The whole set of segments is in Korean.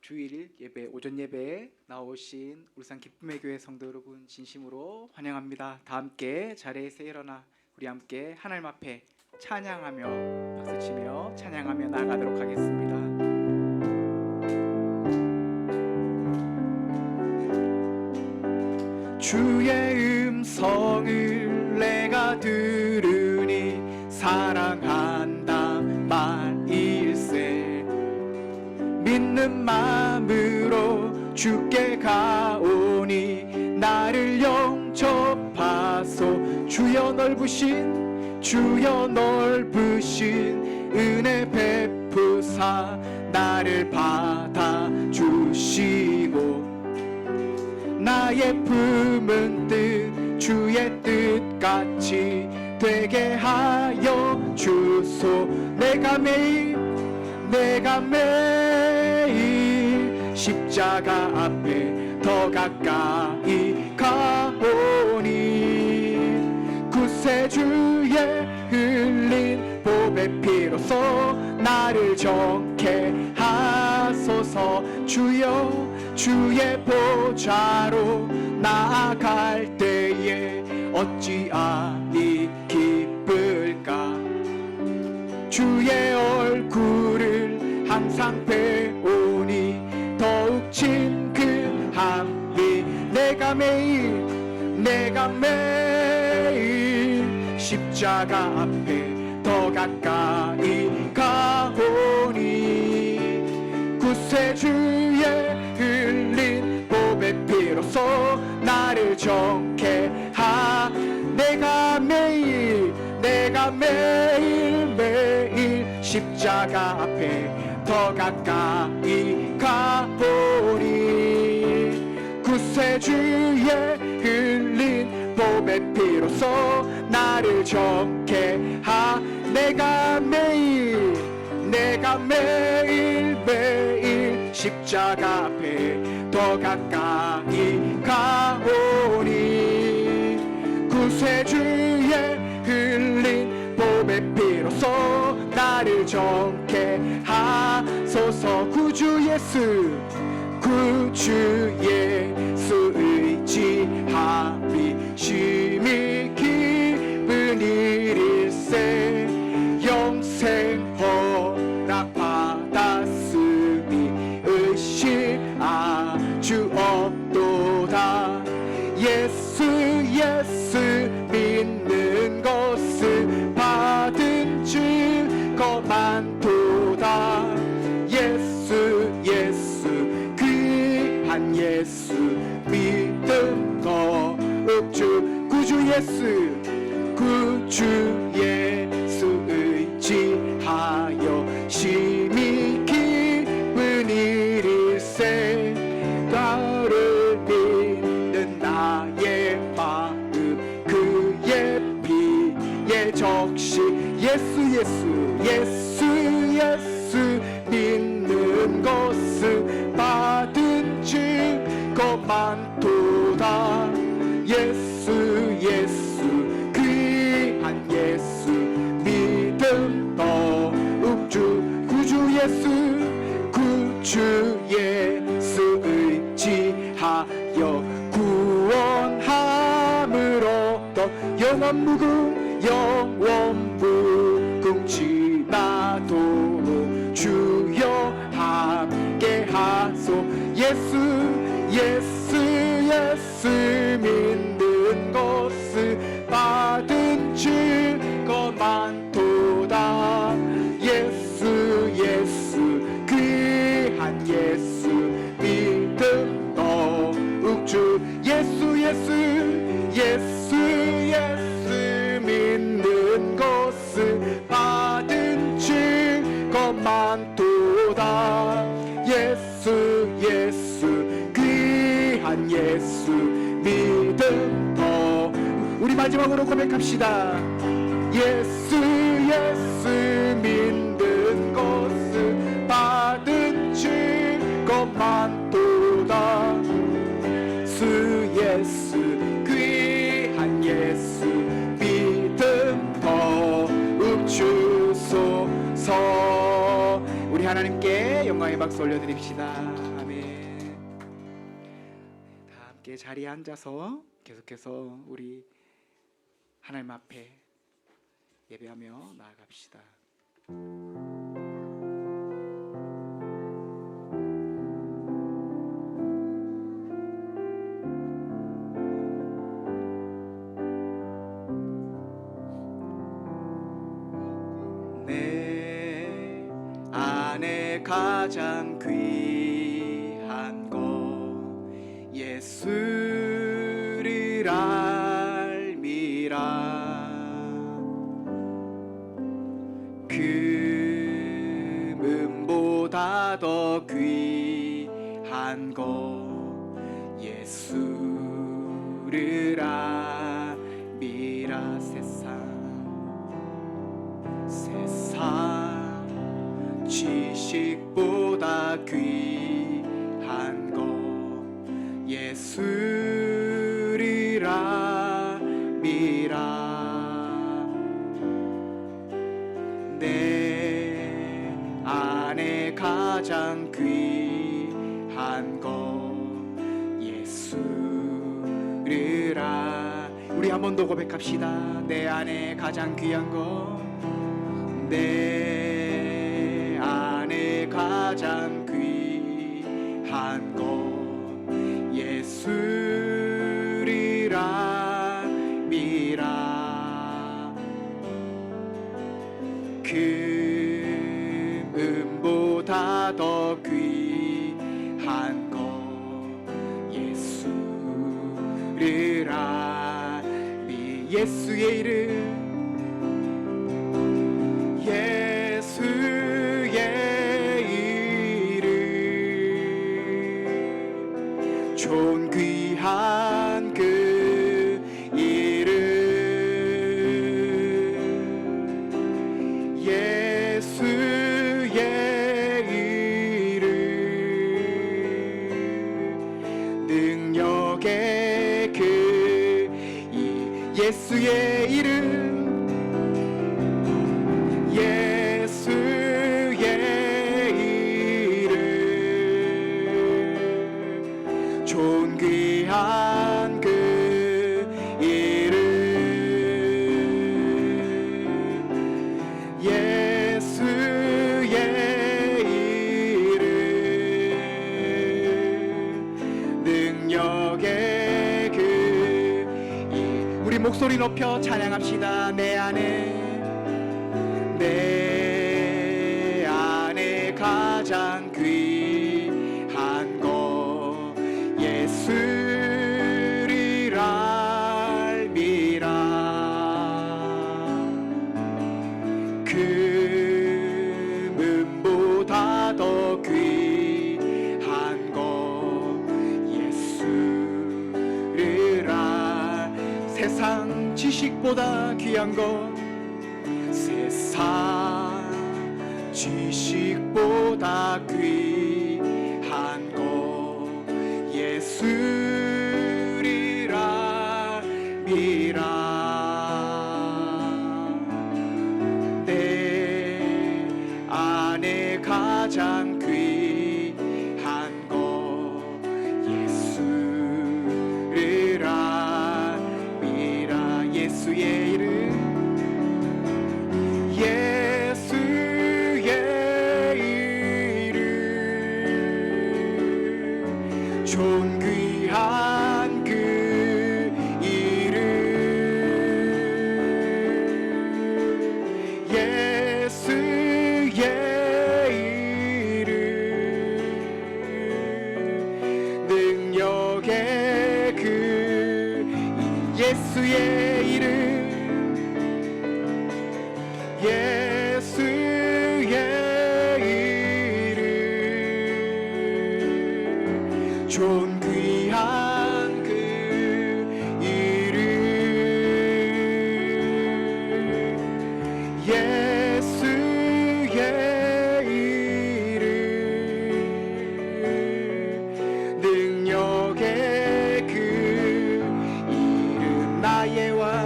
주일 예배, 오전 예배에 나오신 울산 기쁨의 교회 성도 여러분 진심으로 환영합니다. 다 함께 자리에서 일어나 우리 함께 하나님 앞에 찬양하며 박수치며 찬양하며 나아가도록 하겠습니다. 주의 음성을 내가 들으니 사랑한다 말일세. 믿는 마음으로 주께 가오니 나를 영접하소. 주여 넓으신 은혜 베푸사 나를 받아주시고 나의 품은 뜻 주의 뜻같이 되게 하여 주소. 내가 매일 십자가 앞에 더 가까이 가오니 구세주의 흘린 보배 피로써 나를 정케 하소서. 주여 주의 보좌로 나아갈 때에 어찌아니 기쁠까. 주의 얼굴을 항상 배우니 더욱 친근함이. 내가 매일 십자가 앞에 더 가까이 가오니 구세주의 흘린 보배 피로써 나를 정케 하. 내가 매일 십자가 앞에 더 가까이 가오니 구세주의 흘린 보배 피로써 나를 정케 하. 내가 매일 십자가 앞에 더 가까이 가오니 구세주의 흘린 보배 피로써 나를 정케 하소서. 구주 예수 의지함이 심히 기쁜 일일세. 영생 허락받았으니 의심 아주 없도다. 예수 믿는 것을 받은 증거 많도다. 예수 귀한 예수 믿음 거룩주. 구주 예수 의지하여 심히 기쁜 일일세. 나를 믿는 나의 마음 그의 피에 적시. 예수 믿는 것을 받은 증거 많도다. 예수 귀한 예수 믿음 더욱주. 구주 예수 의지하여 구원함을 얻어 영원 무궁지나도록 주여 함께하소. 예수 믿는 것을 받은 증거 많도다. 예수 귀한 예수 믿음 더욱주. 예수 믿는 것을 받은 증거 많도다. 예수 귀한 예수 믿음 더. 우리 마지막으로 고백합시다. 예수 믿는 것을 받은 증거 많도다. 예수 귀한 예수 믿음 더욱 주소서. 우리 하나님께 영광의 박수 박수 올려드립시다. 아멘. 다 함께 자리에 앉아서 계속해서 우리 하나님 앞에 예배하며 나아갑시다. 내 안에 가장 귀한 것 예수를 알미라. 금은보다 더 귀한 것 예수를 알미라. 세상 지식보다 귀한 것 예수를 알미라. 내 안에 가장 귀한 것 예수를 알. 우리 한 번 더 고백합시다. 내 안에 가장 귀한 것 내 안에 가장 귀한 것 예수를 알미라. 금은보다 더 귀한 것 예수를 알미. 예수의 이름 예수의 이름 존귀한 그 이름 예수의 이름 능력의 그 예수의 이름 예수의 이름 존귀한 그 이름 예수의 이름 능력의 그 우리 목소리 높여 찬양합시다. 내 안에 가장 귀한 것 예수를 알미라. 금은보다 더 귀한 것 예수를 알. 세상 지식보다 귀한 것 세상 지식보다 귀한 것 예수를 알미라. 내 안에 가장 귀한 것 예수를 알미라. 예수의 이름 예수의 이름 존귀한 그 이름 예수의 이름 능력의 그 예수의 이름 예수의 이름 존귀한 그 이름 예수의 이름 능력의 그 이름 나의 왕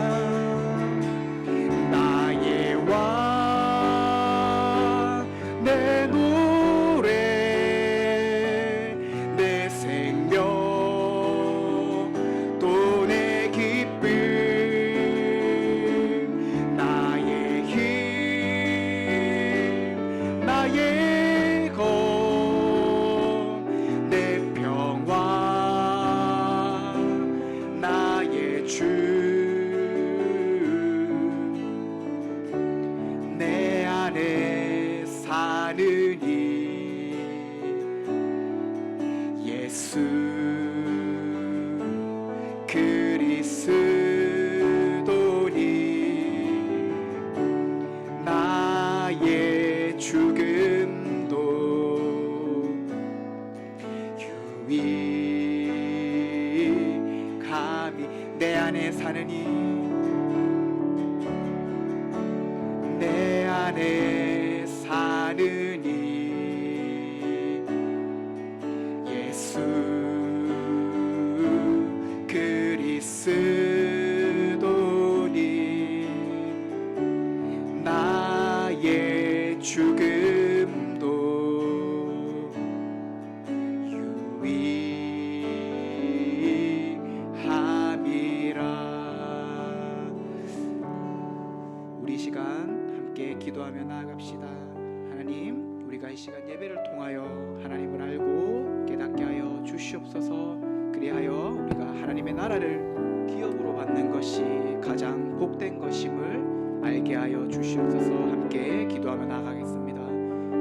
내 노래 예수 그리스도니 나의 죽음도 유익함이 내 안에 사느니 내 안에 사느니 예수 그리스도니 나의 죽음도 유익함이라. 우리 시간 함께 기도하며 나아갑시다. 하나님, 우리가 이 시간 예배를 통하여 하나님을 알고 깨닫게 하여 주시옵소서. 그리하여 우리가 하나님의 나라를 기업으로 받는 것이 가장 복된 것임을 알게 하여 주시옵소서. 함께 기도하며 나아가겠습니다.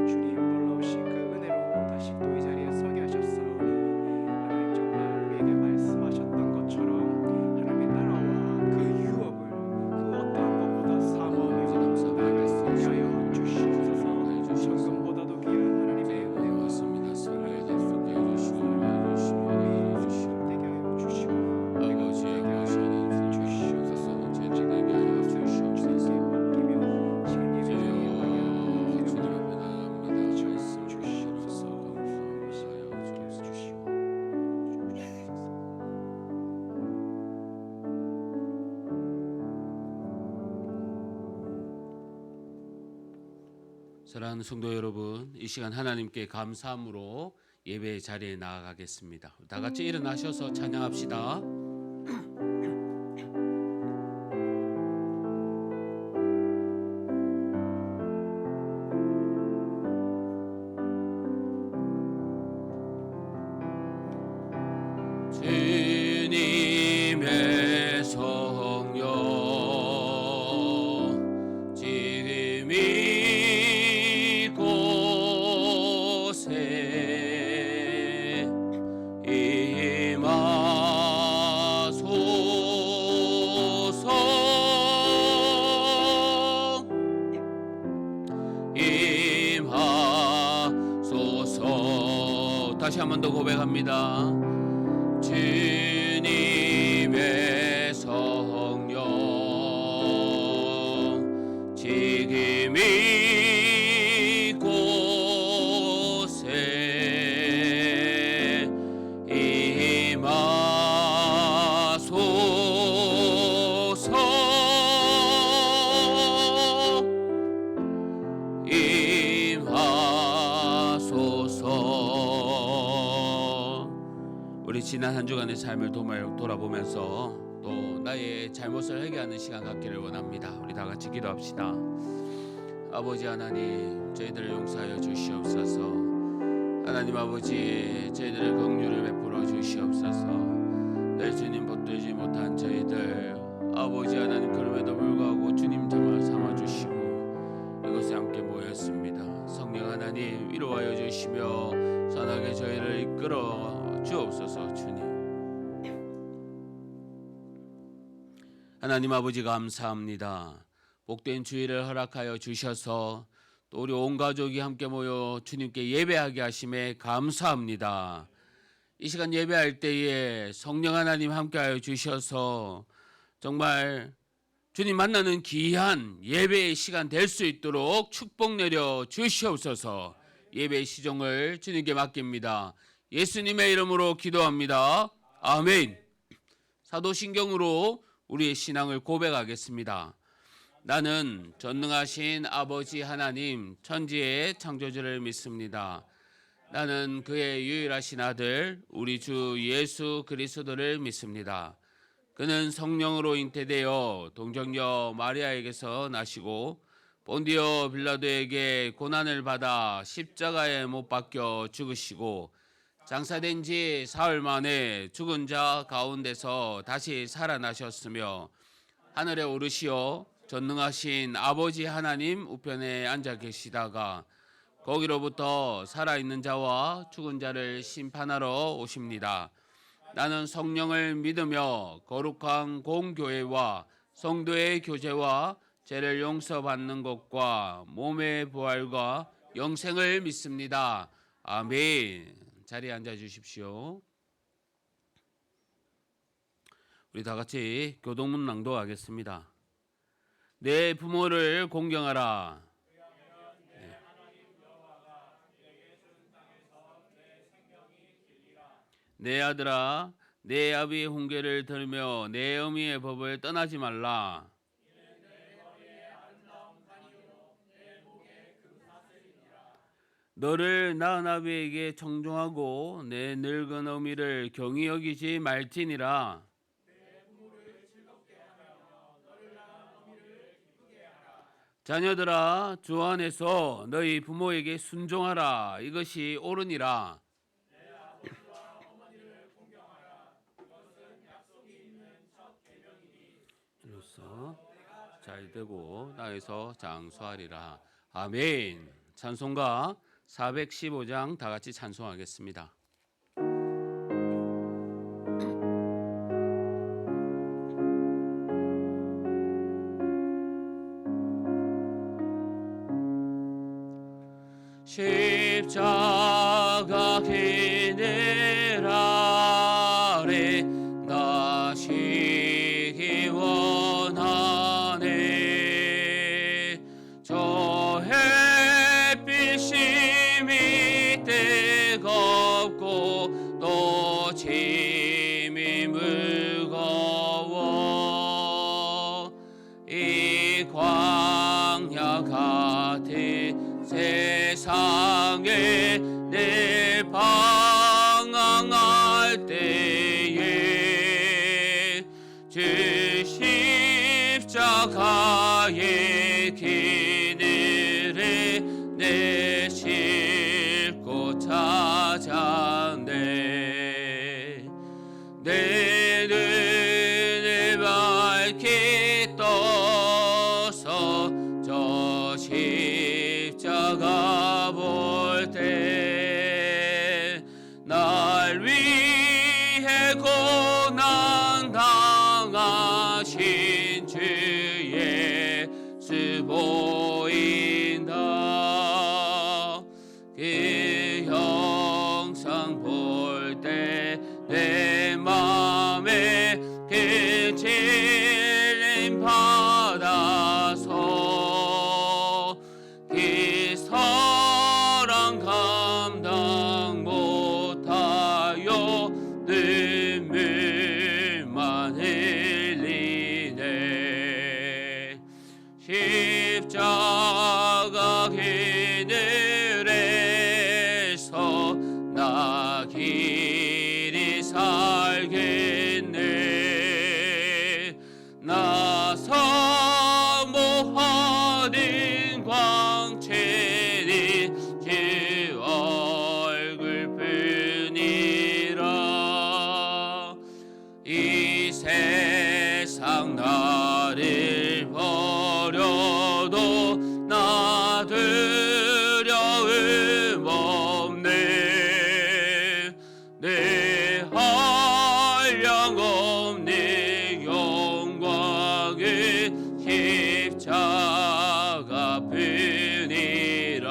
주님 놀라우신 그 은혜로 다시 또 이 자리에 서게 하셨사오니 하나님 정말 우리에게 말씀하셨던 것처럼 하나님의 나라와 그 유업을 그 어떠한 것보다 사모하며 나아갈 수 있게 하여 주시옵소서. 정금보다도 귀한 하나님의 은혜와 맞습니다. 하나님의 되게 해주시고 되게 하여 주시고 아버지 하나님 주시옵소서. 제자되게 하여 주시옵소서. 맡기며 시간 예배 중에 주님 주님 앞에 나갑니다. 말씀 주시옵소서. 감사하여 주옵소서. 사랑하는 성도 여러분, 이 시간 하나님께 감사함으로 예배의 자리에 나아가겠습니다. 다 같이 일어나셔서 찬양합시다. 주님의 성령 지금 이곳에 임하소서. 다시 한 번 더 고백합니다. 주님의 성령 지금 이곳에 임하소서. 우리 지난 한 주간의 삶을 돌아보면서 또 나의 잘못을 회개하는 시간 갖기를 원합니다. 우리 다 같이 기도합시다. 아버지 하나님, 저희들을 용서하여 주시옵소서. 하나님 아버지, 저희들의 긍휼을 베풀어 주시옵소서. 내 주님 붙들지 못한 저희들, 아버지 하나님, 그럼에도 불구하고 주님 정말 삼아주시고 이곳에 함께 모였습니다. 성령 하나님, 위로하여 주시며 선하게 저희를 이끌어 주옵소서. 주님 하나님 아버지, 감사합니다. 복된 주일을 허락하여 주셔서 또 우리 온 가족이 함께 모여 주님께 예배하게 하심에 감사합니다. 이 시간 예배할 때에 성령 하나님 함께하여 주셔서 정말 주님 만나는 귀한 예배의 시간 될 수 있도록 축복 내려 주시옵소서. 예배의 시종을 주님께 맡깁니다. 예수님의 이름으로 기도합니다. 아멘. 사도신경으로 우리의 신앙을 고백하겠습니다. 나는 전능하신 아버지 하나님, 천지의 창조주를 믿습니다. 나는 그의 유일하신 아들 우리 주 예수 그리스도를 믿습니다. 그는 성령으로 잉태되어 동정녀 마리아에게서 나시고 본디오 빌라도에게 고난을 받아 십자가에 못 박혀 죽으시고 장사된 지 사흘 만에 죽은 자 가운데서 다시 살아나셨으며 하늘에 오르시어 전능하신 아버지 하나님 우편에 앉아 계시다가 거기로부터 살아있는 자와 죽은 자를 심판하러 오십니다. 나는 성령을 믿으며 거룩한 공교회와 성도의 교제와 죄를 용서받는 것과 몸의 부활과 영생을 믿습니다. 아멘. 자리에 앉아 주십시오. 우리 다 같이 교동문 낭독하겠습니다. 내 부모를 공경하라. 내 아들아, 내 아비의 훈계를 들으며 내 어미의 법을 떠나지 말라. 너를 낳은 아비에게 청종하고 내 늙은 어미를 경히 여기지 말지니라. 자녀들아, 주 안에서 너희 부모에게 순종하라. 이것이 옳으니라. 이로써 잘 되고 나에서 장수하리라. 아멘. 찬송가 415장 다 같이 찬송하겠습니다. 십자가 그늘 아래 나 쉬기 원하네. 저 햇빛이 뜨겁고 또 짐이 무거워 이 광야 같은 세상에 늘 방황할 때에 주 십자가의 그늘에 내 싣고 찾았네. 내 눈을 밝게 떠서 저 십자가 볼 때 날 위해 고난 당하신 주 예수 보인다. 그 형상 볼 때 내 맘에 그 찔림 받아서 그 사랑 감당 못하여 눈물만 흘리네. 십자가 그늘에서 나 길이 살겠네. 나 사모하는 광채는 주 얼굴뿐이라. 이 세상 나를 버려도 나 두려움 없네. 내 한량 없는 영광은 십자가 뿐이라.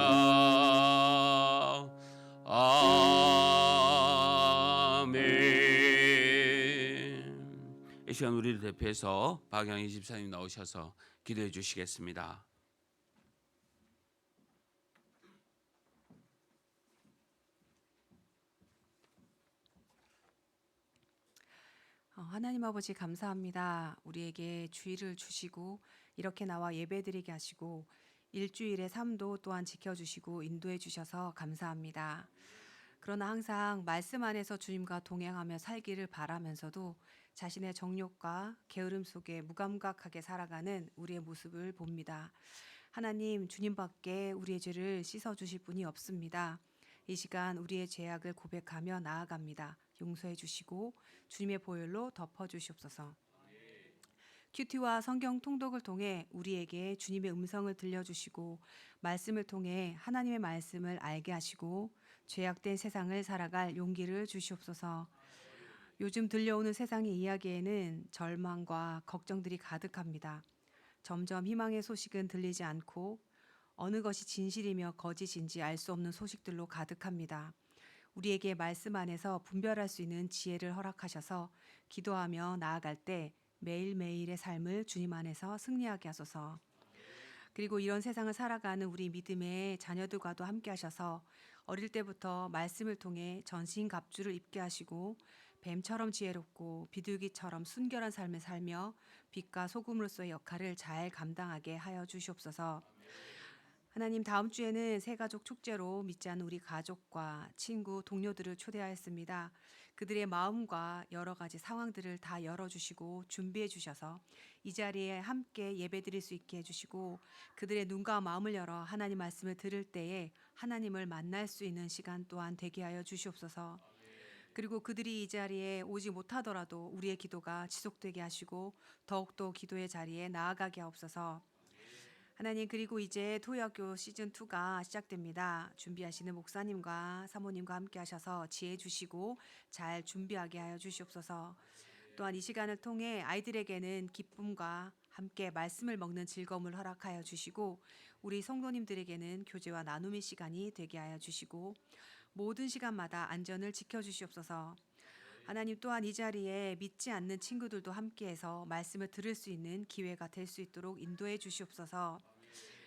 아멘. 이 시간 우리를 대표해서 박영희 집사님 나오셔서 기도해 주시겠습니다. 하나님 아버지 감사합니다. 우리에게 주의를 주시고 이렇게 나와 예배드리게 하시고 일주일의 삶도 또한 지켜주시고 인도해 주셔서 감사합니다. 그러나 항상 말씀 안에서 주님과 동행하며 살기를 바라면서도 자신의 정욕과 게으름 속에 무감각하게 살아가는 우리의 모습을 봅니다. 하나님, 주님밖에 우리의 죄를 씻어주실 분이 없습니다. 이 시간 우리의 죄악을 고백하며 나아갑니다. 용서해 주시고 주님의 보혈로 덮어 주시옵소서. 큐티와 성경 통독을 통해 우리에게 주님의 음성을 들려주시고 말씀을 통해 하나님의 말씀을 알게 하시고 죄악된 세상을 살아갈 용기를 주시옵소서. 요즘 들려오는 세상의 이야기에는 절망과 걱정들이 가득합니다. 점점 희망의 소식은 들리지 않고 어느 것이 진실이며 거짓인지 알 수 없는 소식들로 가득합니다. 우리에게 말씀 안에서 분별할 수 있는 지혜를 허락하셔서 기도하며 나아갈 때 매일매일의 삶을 주님 안에서 승리하게 하소서. 그리고 이런 세상을 살아가는 우리 믿음의 자녀들과도 함께 하셔서 어릴 때부터 말씀을 통해 전신갑주를 입게 하시고 뱀처럼 지혜롭고 비둘기처럼 순결한 삶을 살며 빛과 소금으로서의 역할을 잘 감당하게 하여 주시옵소서. 하나님, 다음 주에는 새가족 축제로 믿지 않는 우리 가족과 친구, 동료들을 초대하였습니다. 그들의 마음과 여러 가지 상황들을 다 열어주시고 준비해 주셔서 이 자리에 함께 예배드릴 수 있게 해주시고 그들의 눈과 마음을 열어 하나님 말씀을 들을 때에 하나님을 만날 수 있는 시간 또한 되게 하여 주시옵소서. 그리고 그들이 이 자리에 오지 못하더라도 우리의 기도가 지속되게 하시고 더욱더 기도의 자리에 나아가게 하옵소서. 하나님, 그리고 이제 토요학교 시즌2가 시작됩니다. 준비하시는 목사님과 사모님과 함께 하셔서 지혜 주시고 잘 준비하게 하여 주시옵소서. 또한 이 시간을 통해 아이들에게는 기쁨과 함께 말씀을 먹는 즐거움을 허락하여 주시고 우리 성도님들에게는 교제와 나눔의 시간이 되게 하여 주시고 모든 시간마다 안전을 지켜주시옵소서. 하나님, 또한 이 자리에 믿지 않는 친구들도 함께해서 말씀을 들을 수 있는 기회가 될 수 있도록 인도해 주시옵소서.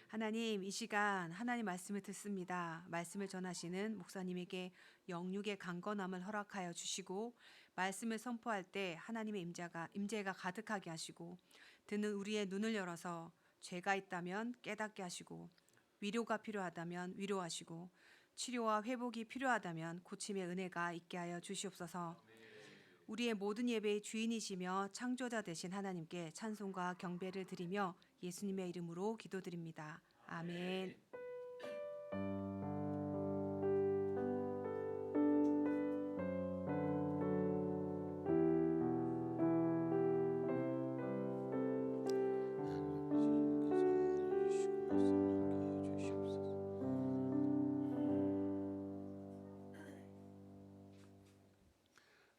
하나님, 이 시간 하나님 말씀을 듣습니다. 말씀을 전하시는 목사님에게 영육의 강건함을 허락하여 주시고 말씀을 선포할 때 하나님의 임재가 가득하게 하시고 듣는 우리의 눈을 열어서 죄가 있다면 깨닫게 하시고 위로가 필요하다면 위로하시고 치료와 회복이 필요하다면 고침의 은혜가 있게 하여 주시옵소서. 우리의 모든 예배의 주인이시며 창조자 되신 하나님께 찬송과 경배를 드리며 예수님의 이름으로 기도드립니다. 아멘.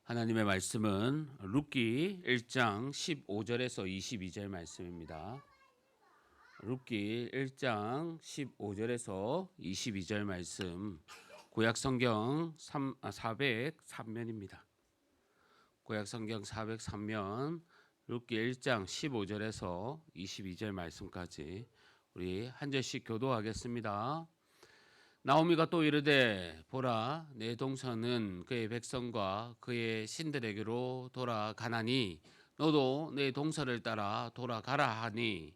하나님의 말씀은 룻기 1장 15절에서 22절 말씀입니다. 룻기 1장 15절에서 22절 말씀, 구약 성경 403면입니다. 구약 성경 403면 룻기 1장 15절에서 22절 말씀까지 우리 한 절씩 교도하겠습니다. 나오미가 또 이르되 보라, 내 동서는 그의 백성과 그의 신들에게로 돌아가나니 너도 내 동서를 따라 돌아가라 하니,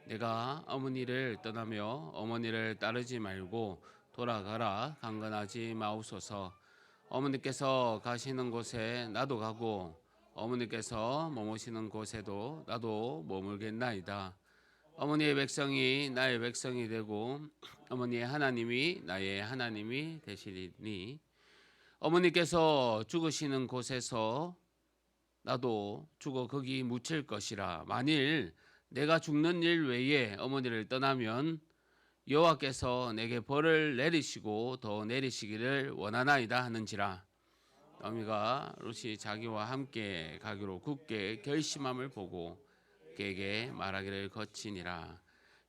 내가 어머니를 떠나며 어머니를 따르지 말고 돌아가라 강건하지 마옵소서. 어머니께서 가시는 곳에 나도 가고 어머니께서 머무시는 곳에도 나도 머물겠나이다. 어머니의 백성이 나의 백성이 되고 어머니의 하나님이 나의 하나님이 되시리니, 어머니께서 죽으시는 곳에서 나도 죽어 거기 묻힐 것이라. 만일 내가 죽는 일 외에 어머니를 떠나면 여호와께서 내게 벌을 내리시고 더 내리시기를 원하나이다 하는지라. 나오미가 룻이 자기와 함께 가기로 굳게 결심함을 보고 그에게 말하기를 거치니라.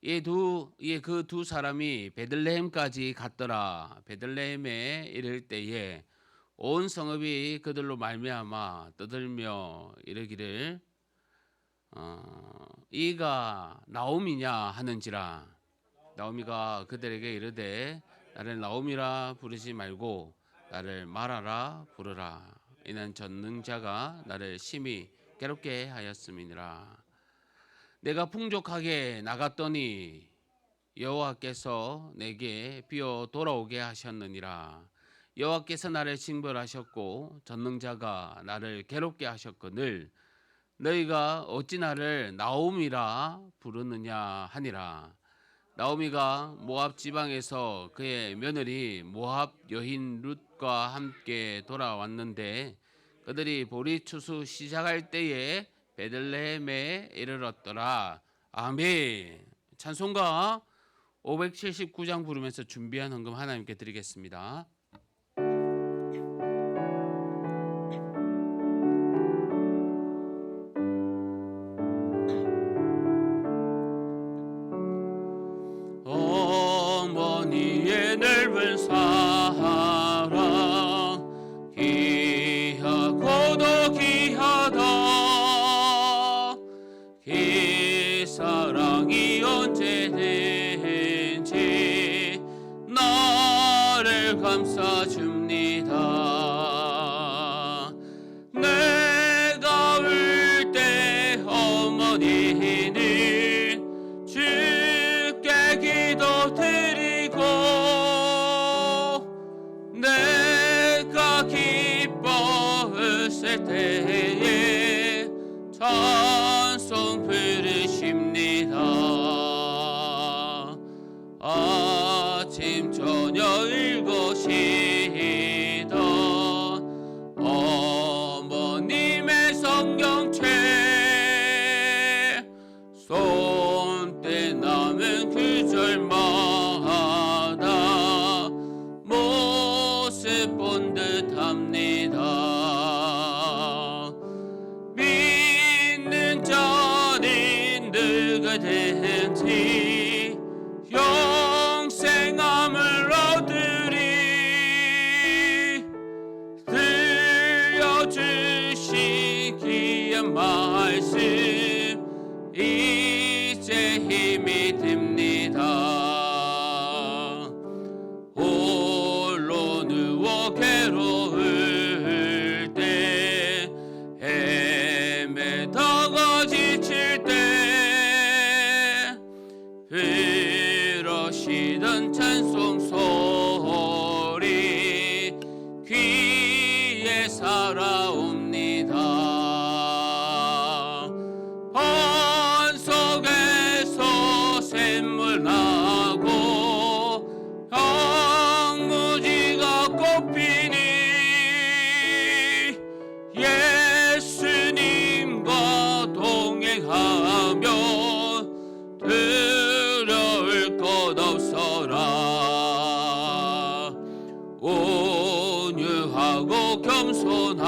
이에 그 두 사람이 베들레헴까지 갔더라. 베들레헴에 이를 때에 온 성읍이 그들로 말미암아 떠들며 이르기를 이가 나오미냐 하는지라. 나오미가 그들에게 이르되 나를 나오미라 부르지 말고 나를 마라라 부르라. 이는 전능자가 나를 심히 괴롭게 하였음이니라. 내가 풍족하게 나갔더니 여호와께서 내게 비어 돌아오게 하셨느니라. 여호와께서 나를 징벌하셨고 전능자가 나를 괴롭게 하셨거늘 너희가 어찌 나를 나오미라 부르느냐 하니라. 나오미가 모압 지방에서 그의 며느리 모압 여인 룻과 함께 돌아왔는데 그들이 보리 추수 시작할 때에 베들레헴에 이르렀더라. 아멘. 찬송가 579장 부르면서 준비한 헌금 하나님께 드리겠습니다. 어머니의 넓은 사랑 귀하고도 귀하다. 이 사랑이 언제든지 나를 감싸줍니다. 내가 울 때 어머니는 주께 기도드리고 내가 기뻐 웃을 때에 찬송 부르십니다. 아침 저녁 읽으시던 어머님의 성경책 손때 남은 구절마다 모습 본 듯합니다. 믿는 자는 누구든지 영생함을 얻으리. 들려주신 귀한 말씀 이제 힘이 듭니다. 홀로 누워 괴로울 때 헤매다가 지칠 때 부르시던 찬송 소리 귀에 살아옵니다. 반 속에서 샘물 나고 황무지가 꽃피니 예수님과 동행하며 두려울 것 없어라. 온유하고 겸손하며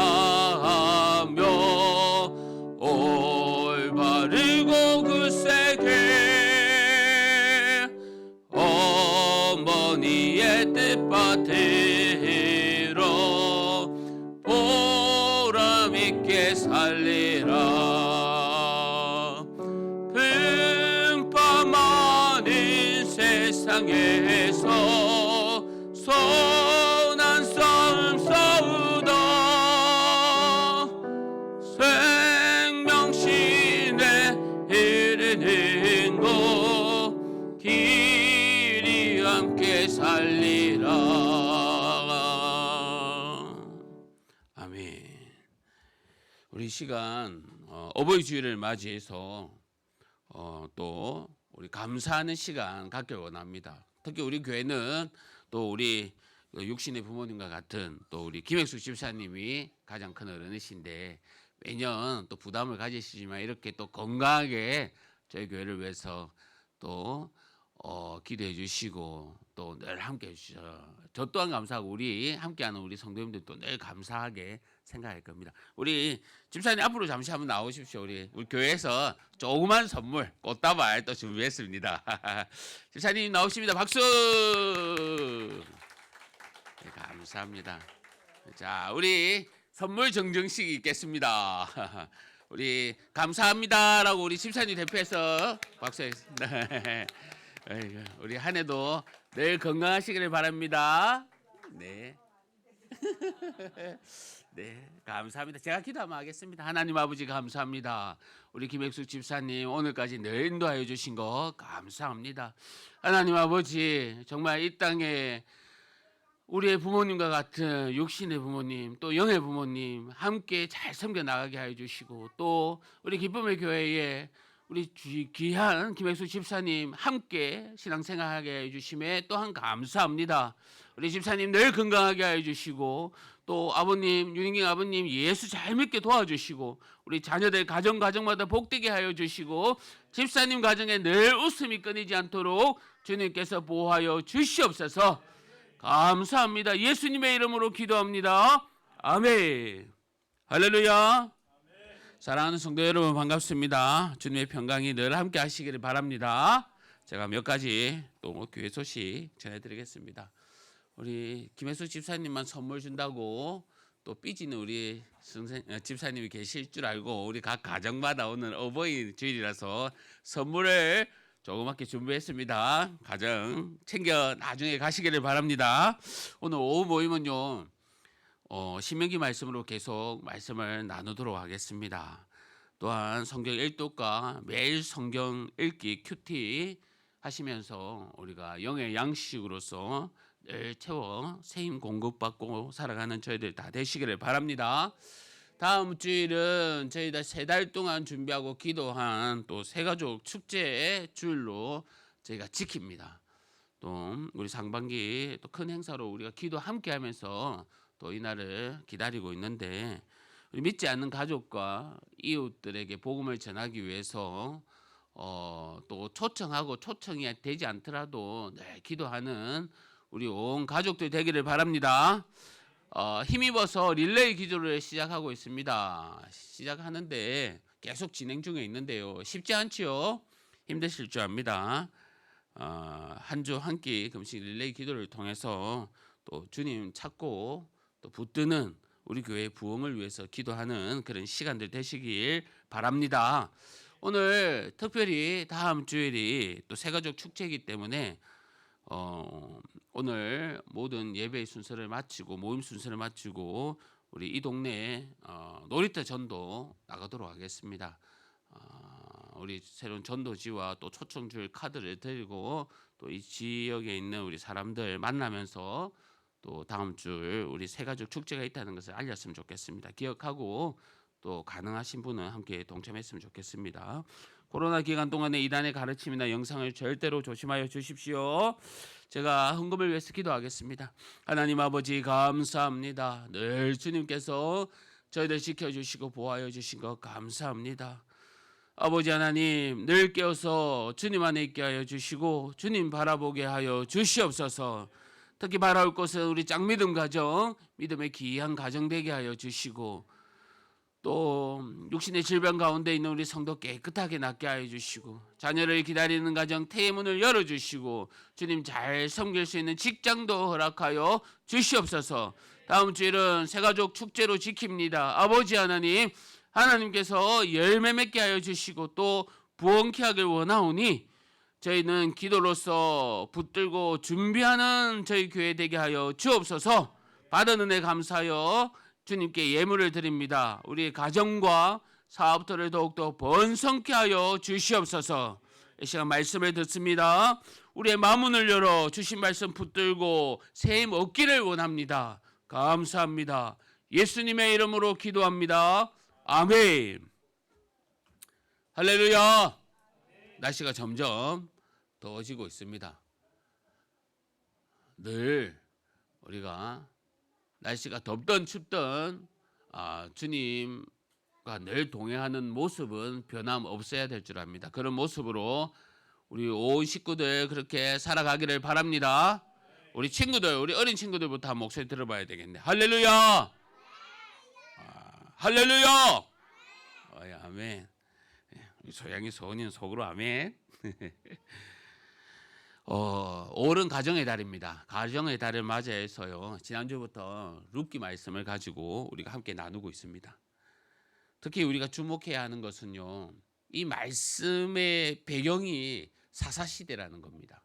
올바르고 굳세게 어머니의 뜻밭으로 보람있게 살리라. 풍파 많은 세상에서 선한 싸움 싸우다 생명신에 이르는 곳 길이 함께 살리라. 아멘. 우리 시간 어버이 주일을 맞이해서 또 우리 감사하는 시간 갖길 원합니다. 특히 우리 교회는 또 우리 육신의 부모님과 같은 또 우리 김ек숙 집사님이 가장 큰 어른이신데 매년 또 부담을 가지시지만 이렇게 또 건강하게 저희 교회를 위해서 또 기도해 주시고 또 늘 함께 해주셔서 저 또한 감사하고 우리 함께하는 우리 성도님들도 늘 감사하게 생각할 겁니다. 우리 집사님 앞으로 잠시 한번 나오십시오. 우리 교회에서 조그만 선물 꽃다발 또 준비했습니다. 집사님 나오십니다. 박수. 네, 감사합니다. 자, 우리 선물 증정식이 있겠습니다. 우리 감사합니다라고 우리 집사님 대표해서 박수하겠습니다. 우리 한 해도 늘 건강하시기를 바랍니다. 네. 네, 감사합니다. 제가 기도 한번 하겠습니다. 하나님 아버지 감사합니다. 우리 김ек숙 집사님 오늘까지 늘 인도하여 주신 거 감사합니다. 하나님 아버지 정말 이 땅에 우리의 부모님과 같은 육신의 부모님 또 영의 부모님 함께 잘 섬겨 나가게 하여 주시고 또 우리 기쁨의 교회에 우리 귀한 김혜수 집사님 함께 신앙생활하게 해주심에 또한 감사합니다. 우리 집사님 늘 건강하게 해주시고 또 아버님 윤인경 아버님 예수 잘 믿게 도와주시고 우리 자녀들 가정마다 복되게 하여 주시고 집사님 가정에 늘 웃음이 끊이지 않도록 주님께서 보호하여 주시옵소서. 감사합니다. 예수님의 이름으로 기도합니다. 아멘. 할렐루야. 사랑하는 성도 여러분 반갑습니다. 주님의 평강이 늘 함께 하시기를 바랍니다. 제가 몇 가지 또 교회 소식 전해드리겠습니다. 우리 김혜수 집사님만 선물 준다고 또 삐지는 우리 집사님이 계실 줄 알고 우리 각 가정마다 오늘 어버이 주일이라서 선물을 조그맣게 준비했습니다. 가정 챙겨 나중에 가시기를 바랍니다. 오늘 오후 모임은요. 신명기 말씀으로 계속 말씀을 나누도록 하겠습니다. 또한 성경 일독과 매일 성경 읽기 큐티 하시면서 우리가 영의 양식으로서 늘 채워 새힘 공급받고 살아가는 저희들 다 되시기를 바랍니다. 다음 주일은 저희가 3달 동안 준비하고 기도한 또 새가족 축제의 주일로 저희가 지킵니다. 또 우리 상반기 또 큰 행사로 우리가 기도 함께 하면서 또 이날을 기다리고 있는데 우리 믿지 않는 가족과 이웃들에게 복음을 전하기 위해서 또 초청하고 초청이 되지 않더라도 늘 기도하는 우리 온 가족들 되기를 바랍니다. 힘입어서 릴레이 기도를 시작하고 있습니다. 시작하는데 계속 진행 중에 있는데요. 쉽지 않지요. 힘드실 줄 압니다. 한 주 한 끼 금식 릴레이 기도를 통해서 또 주님 찾고 또 붙드는 우리 교회의 부흥을 위해서 기도하는 그런 시간들 되시길 바랍니다. 오늘 특별히 다음 주일이 또 새가족 축제이기 때문에 오늘 모든 예배의 순서를 마치고 모임 순서를 마치고 우리 이 동네에 놀이터 전도 나가도록 하겠습니다. 우리 새로운 전도지와 또 초청줄 카드를 들고 또 이 지역에 있는 우리 사람들 만나면서 또 다음 주 우리 새가족 축제가 있다는 것을 알렸으면 좋겠습니다. 기억하고 또 가능하신 분은 함께 동참했으면 좋겠습니다. 코로나 기간 동안에 이단의 가르침이나 영상을 절대로 조심하여 주십시오. 제가 헌금을 위해서 기도하겠습니다. 하나님 아버지 감사합니다. 늘 주님께서 저희들 지켜주시고 보호하여 주신 것 감사합니다. 아버지 하나님 늘 깨어서 주님 안에 있게 하여 주시고 주님 바라보게 하여 주시옵소서. 특히 바라올 것은 우리 짝믿음 가정, 믿음의 귀한 가정 되게 하여 주시고 또 육신의 질병 가운데 있는 우리 성도 깨끗하게 낫게 하여 주시고 자녀를 기다리는 가정 태의 문을 열어주시고 주님 잘 섬길 수 있는 직장도 허락하여 주시옵소서. 다음 주일은 새가족 축제로 지킵니다. 아버지 하나님, 하나님께서 열매 맺게 하여 주시고 또 부흥케 하길 원하오니 저희는 기도로서 붙들고 준비하는 저희 교회 되게 하여 주옵소서. 받은 은혜 감사하여 주님께 예물을 드립니다. 우리의 가정과 사업들을 더욱더 번성케 하여 주시옵소서. 이 시간 말씀을 듣습니다. 우리의 마음문을 열어 주신 말씀 붙들고 새 힘 얻기를 원합니다. 감사합니다. 예수님의 이름으로 기도합니다. 아멘. 할렐루야. 날씨가 점점 더워지고 있습니다. 늘 우리가 날씨가 덥든 춥든 주님과 늘 동행하는 모습은 변함없어야 될 줄 압니다. 그런 모습으로 우리 온 식구들 그렇게 살아가기를 바랍니다. 우리 친구들, 우리 어린 친구들부터 한 목소리 들어봐야 되겠네. 할렐루야. 할렐루야. 아멘. 소양이 소은이는 속으로 아멘. 5월은 가정의 달입니다. 가정의 달을 맞이해서요. 지난주부터 룻기 말씀을 가지고 우리가 함께 나누고 있습니다. 특히 우리가 주목해야 하는 것은요. 이 말씀의 배경이 사사시대라는 겁니다.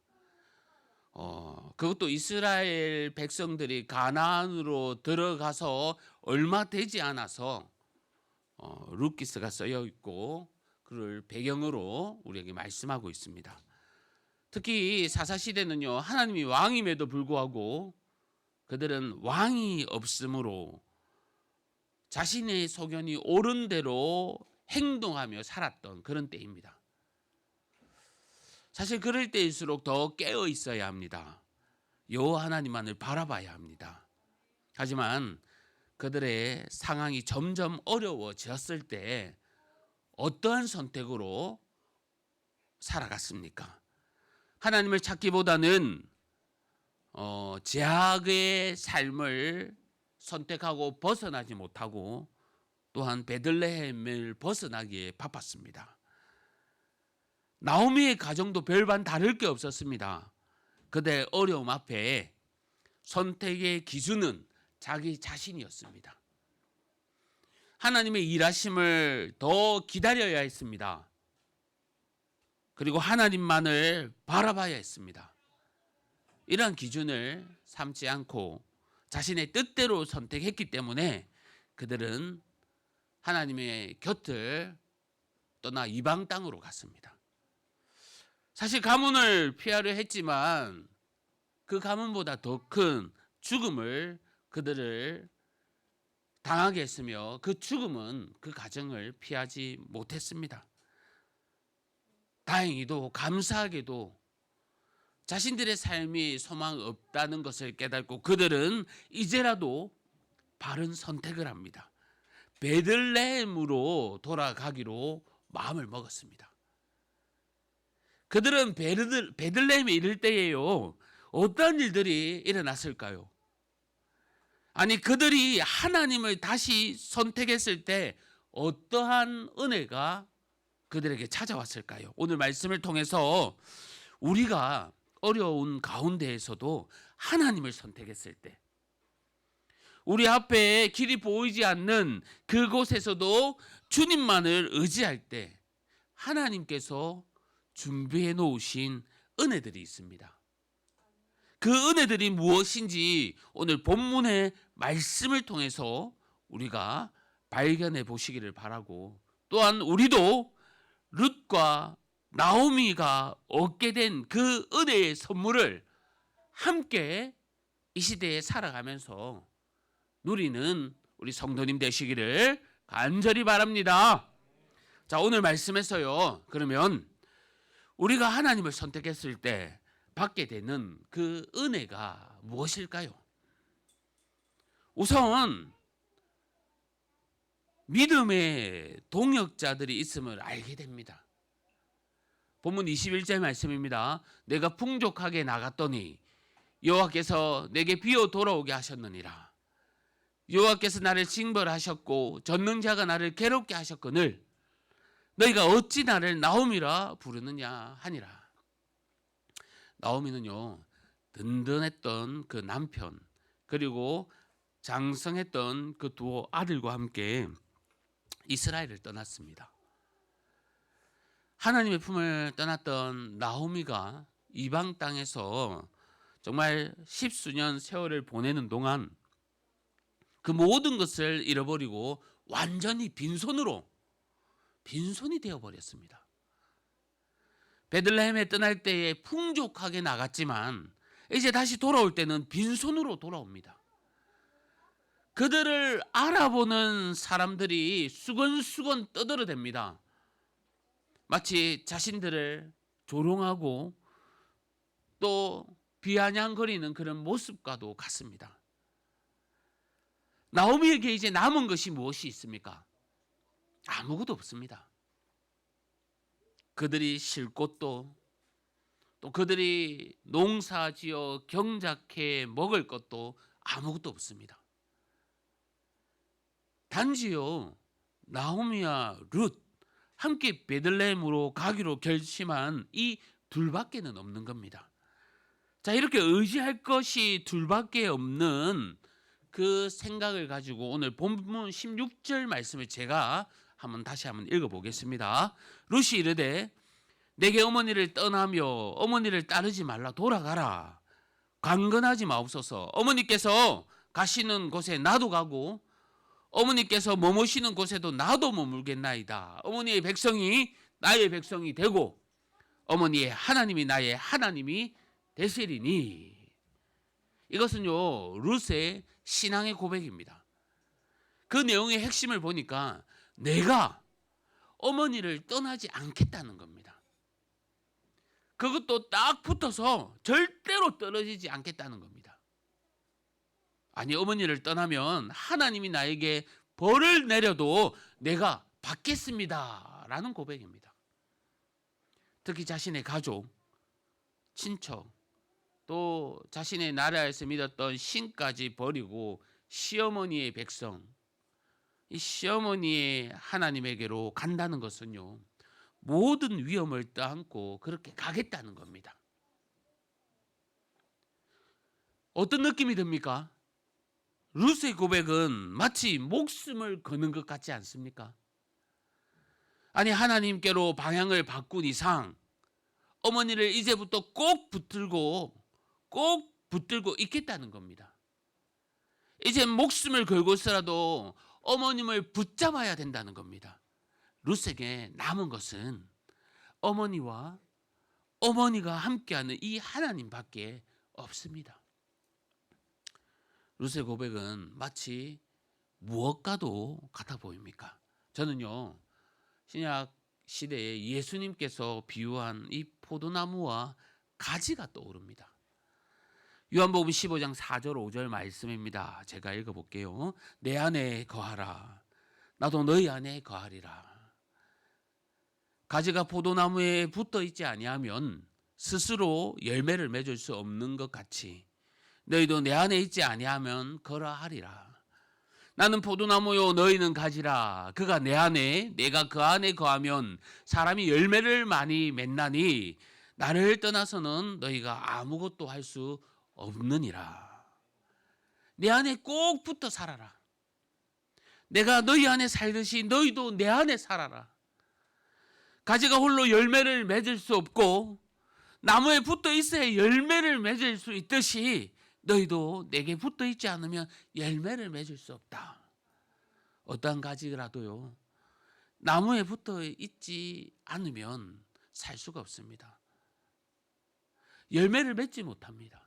그것도 이스라엘 백성들이 가나안으로 들어가서 얼마 되지 않아서 룻기스가 쓰여 있고 그를 배경으로 우리에게 말씀하고 있습니다. 특히 사사시대는요. 하나님이 왕임에도 불구하고 그들은 왕이 없으므로 자신의 소견이 옳은 대로 행동하며 살았던 그런 때입니다. 사실 그럴 때일수록 더 깨어 있어야 합니다. 여호와 하나님만을 바라봐야 합니다. 하지만 그들의 상황이 점점 어려워졌을 때 어떠한 선택으로 살아갔습니까? 하나님을 찾기보다는 제약의 삶을 선택하고 벗어나지 못하고 또한 베들레헴을 벗어나기에 바빴습니다. 나오미의 가정도 별반 다를 게 없었습니다. 그들의 어려움 앞에 선택의 기준은 자기 자신이었습니다. 하나님의 일하심을 더 기다려야 했습니다. 그리고 하나님만을 바라봐야 했습니다. 이러한 기준을 삼지 않고 자신의 뜻대로 선택했기 때문에 그들은 하나님의 곁을 떠나 이방 땅으로 갔습니다. 사실 가문을 피하려 했지만 그 가문보다 더 큰 죽음을 그들을 당하게 했으며 그 죽음은 그 가정을 피하지 못했습니다. 다행히도 감사하게도 자신들의 삶이 소망 없다는 것을 깨닫고 그들은 이제라도 바른 선택을 합니다. 베들레헴으로 돌아가기로 마음을 먹었습니다. 그들은 베들레헴에 이를 때에요, 어떤 일들이 일어났을까요? 아니, 그들이 하나님을 다시 선택했을 때 어떠한 은혜가 그들에게 찾아왔을까요? 오늘 말씀을 통해서 우리가 어려운 가운데에서도 하나님을 선택했을 때, 우리 앞에 길이 보이지 않는 그곳에서도 주님만을 의지할 때 하나님께서 준비해 놓으신 은혜들이 있습니다. 그 은혜들이 무엇인지 오늘 본문의 말씀을 통해서 우리가 발견해 보시기를 바라고, 또한 우리도 룻과 나오미가 얻게 된 그 은혜의 선물을 함께 이 시대에 살아가면서 누리는 우리 성도님 되시기를 간절히 바랍니다. 자, 오늘 말씀에서요, 그러면 우리가 하나님을 선택했을 때 받게 되는 그 은혜가 무엇일까요? 우선 믿음의 동역자들이 있음을 알게 됩니다. 본문 21절 말씀입니다. 내가 풍족하게 나갔더니 여호와께서 내게 비어 돌아오게 하셨느니라. 여호와께서 나를 징벌하셨고 전능자가 나를 괴롭게 하셨거늘 너희가 어찌 나를 나오미라 부르느냐 하니라. 나오미는요, 든든했던 그 남편 그리고 장성했던 그 두 아들과 함께 이스라엘을 떠났습니다. 하나님의 품을 떠났던 나오미가 이방 땅에서 정말 십수년 세월을 보내는 동안 그 모든 것을 잃어버리고 완전히 빈손이 되어버렸습니다. 베들레헴에 떠날 때에 풍족하게 나갔지만 이제 다시 돌아올 때는 빈손으로 돌아옵니다. 그들을 알아보는 사람들이 수건수건 떠들어댑니다. 마치 자신들을 조롱하고 또 비아냥거리는 그런 모습과도 같습니다. 나오미에게 이제 남은 것이 무엇이 있습니까? 아무것도 없습니다. 그들이 쉴 곳도, 또 그들이 농사지어 경작해 먹을 것도 아무것도 없습니다. 단지요, 나오미와 룻 함께 베들레헴으로 가기로 결심한 이 둘밖에는 없는 겁니다. 자, 이렇게 의지할 것이 둘밖에 없는 그 생각을 가지고 오늘 본문 16절 말씀을 제가 다시 한번 읽어보겠습니다. 룻이 이르되 내게 어머니를 떠나며 어머니를 따르지 말라 돌아가라. 강건하지 마옵소서. 어머니께서 가시는 곳에 나도 가고 어머니께서 머무시는 곳에도 나도 머물겠나이다. 어머니의 백성이 나의 백성이 되고 어머니의 하나님이 나의 하나님이 되시리니. 이것은요, 룻의 신앙의 고백입니다. 그 내용의 핵심을 보니까 내가 어머니를 떠나지 않겠다는 겁니다. 그것도 딱 붙어서 절대로 떨어지지 않겠다는 겁니다. 아니, 어머니를 떠나면 하나님이 나에게 벌을 내려도 내가 받겠습니다 라는 고백입니다. 특히 자신의 가족, 친척, 또 자신의 나라에서 믿었던 신까지 버리고 시어머니의 백성, 이 시어머니의 하나님에게로 간다는 것은요, 모든 위험을 떠안고 그렇게 가겠다는 겁니다. 어떤 느낌이 듭니까? 룻의 고백은 마치 목숨을 거는 것 같지 않습니까? 아니, 하나님께로 방향을 바꾼 이상 어머니를 이제부터 꼭 붙들고 있겠다는 겁니다. 이제 목숨을 걸고서라도 어머님을 붙잡아야 된다는 겁니다. 룻에게 남은 것은 어머니와 어머니가 함께하는 이 하나님밖에 없습니다. 룻의 고백은 마치 무엇과도 같아 보입니까? 저는요, 신약 시대에 예수님께서 비유한 이 포도나무와 가지가 떠오릅니다. 요한복음 15장 4절 5절 말씀입니다. 제가 읽어볼게요. 내 안에 거하라. 나도 너희 안에 거하리라. 가지가 포도나무에 붙어 있지 아니하면 스스로 열매를 맺을 수 없는 것 같이 너희도 내 안에 있지 아니하면 거라하리라. 나는 포도나무요 너희는 가지라. 그가 내 안에 내가 그 안에 거하면 사람이 열매를 많이 맺나니 나를 떠나서는 너희가 아무것도 할 수 없느니라. 내 안에 꼭 붙어 살아라. 내가 너희 안에 살듯이 너희도 내 안에 살아라. 가지가 홀로 열매를 맺을 수 없고 나무에 붙어 있어야 열매를 맺을 수 있듯이 너희도 내게 붙어 있지 않으면 열매를 맺을 수 없다. 어떠한 가지라도요, 나무에 붙어 있지 않으면 살 수가 없습니다. 열매를 맺지 못합니다.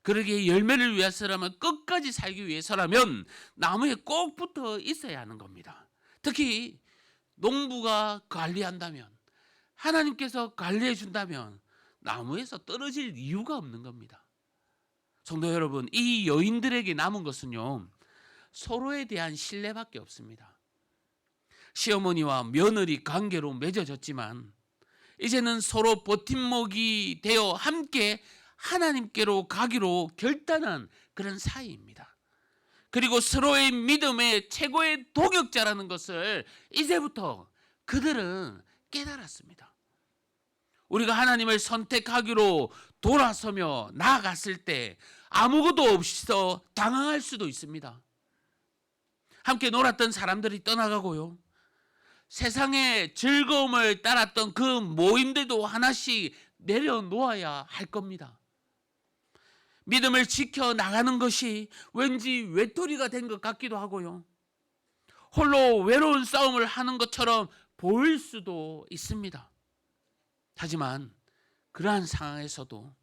그러기에 열매를 위해서라면, 끝까지 살기 위해서라면 나무에 꼭 붙어 있어야 하는 겁니다. 특히 농부가 관리한다면, 하나님께서 관리해 준다면 나무에서 떨어질 이유가 없는 겁니다. 성도 여러분, 이 여인들에게 남은 것은요, 서로에 대한 신뢰밖에 없습니다. 시어머니와 며느리 관계로 맺어졌지만 이제는 서로 버팀목이 되어 함께 하나님께로 가기로 결단한 그런 사이입니다. 그리고 서로의 믿음의 최고의 동역자라는 것을 이제부터 그들은 깨달았습니다. 우리가 하나님을 선택하기로 돌아서며 나아갔을 때 아무것도 없어 당황할 수도 있습니다. 함께 놀았던 사람들이 떠나가고요, 세상의 즐거움을 따랐던 그 모임들도 하나씩 내려놓아야 할 겁니다. 믿음을 지켜나가는 것이 왠지 외톨이가 된 것 같기도 하고요, 홀로 외로운 싸움을 하는 것처럼 보일 수도 있습니다. 하지만 그러한 상황에서도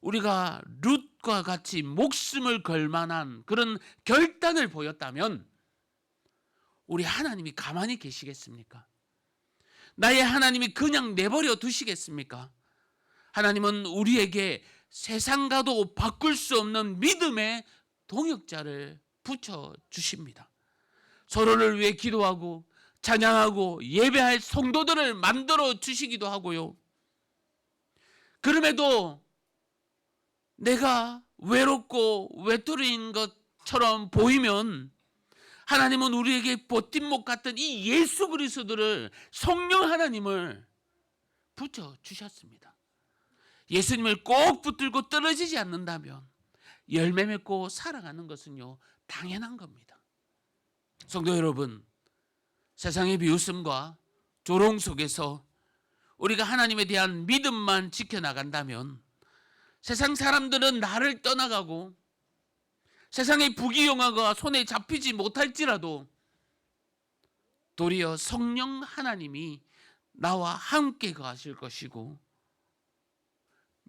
우리가 룻과 같이 목숨을 걸 만한 그런 결단을 보였다면 우리 하나님이 가만히 계시겠습니까? 나의 하나님이 그냥 내버려 두시겠습니까? 하나님은 우리에게 세상과도 바꿀 수 없는 믿음의 동역자를 붙여주십니다. 서로를 위해 기도하고 찬양하고 예배할 성도들을 만들어 주시기도 하고요, 그럼에도 내가 외롭고 외톨이인 것처럼 보이면 하나님은 우리에게 버팀목 같은 이 예수 그리스도를, 성령 하나님을 붙여주셨습니다. 예수님을 꼭 붙들고 떨어지지 않는다면 열매 맺고 살아가는 것은요, 당연한 겁니다. 성도 여러분, 세상의 비웃음과 조롱 속에서 우리가 하나님에 대한 믿음만 지켜나간다면 세상 사람들은 나를 떠나가고 세상의 부귀영화가 손에 잡히지 못할지라도 도리어 성령 하나님이 나와 함께 가실 것이고,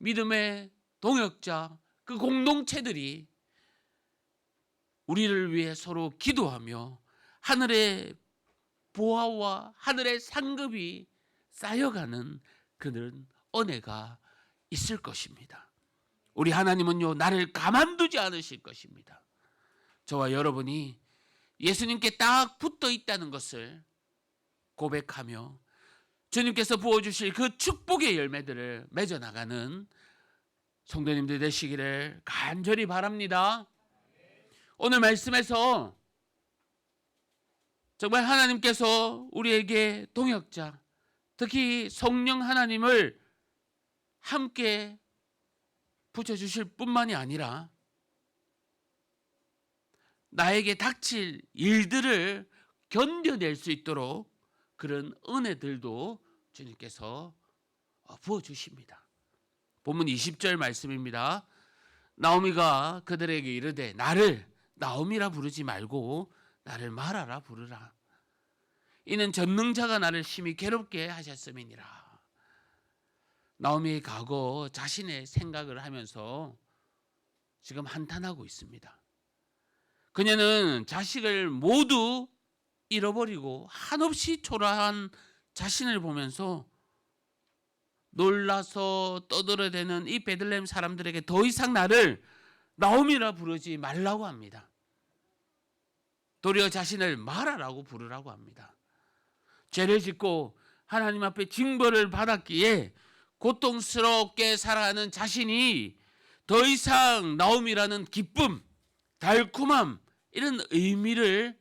믿음의 동역자, 그 공동체들이 우리를 위해 서로 기도하며 하늘의 보화와 하늘의 상급이 쌓여가는 그는 은혜가 있을 것입니다. 우리 하나님은요, 나를 가만두지 않으실 것입니다. 저와 여러분이 예수님께 딱 붙어 있다는 것을 고백하며 주님께서 부어주실 그 축복의 열매들을 맺어나가는 성도님들 되시기를 간절히 바랍니다. 오늘 말씀에서 정말 하나님께서 우리에게 동역자, 특히 성령 하나님을 함께 붙여주실 뿐만이 아니라 나에게 닥칠 일들을 견뎌낼 수 있도록 그런 은혜들도 주님께서 부어주십니다. 본문 20절 말씀입니다. 나오미가 그들에게 이르되 나를 나오미라 부르지 말고 나를 마라라 부르라. 이는 전능자가 나를 심히 괴롭게 하셨음이니라. 나오미의 과거 자신의 생각을 하면서 지금 한탄하고 있습니다. 그녀는 자식을 모두 잃어버리고 한없이 초라한 자신을 보면서 놀라서 떠들어대는 이 베들레헴 사람들에게 더 이상 나를 나오미라 부르지 말라고 합니다. 도리어 자신을 마라라고 부르라고 합니다. 죄를 짓고 하나님 앞에 징벌을 받았기에 고통스럽게 살아가는 자신이 더 이상 나오미라는 기쁨, 달콤함, 이런 의미를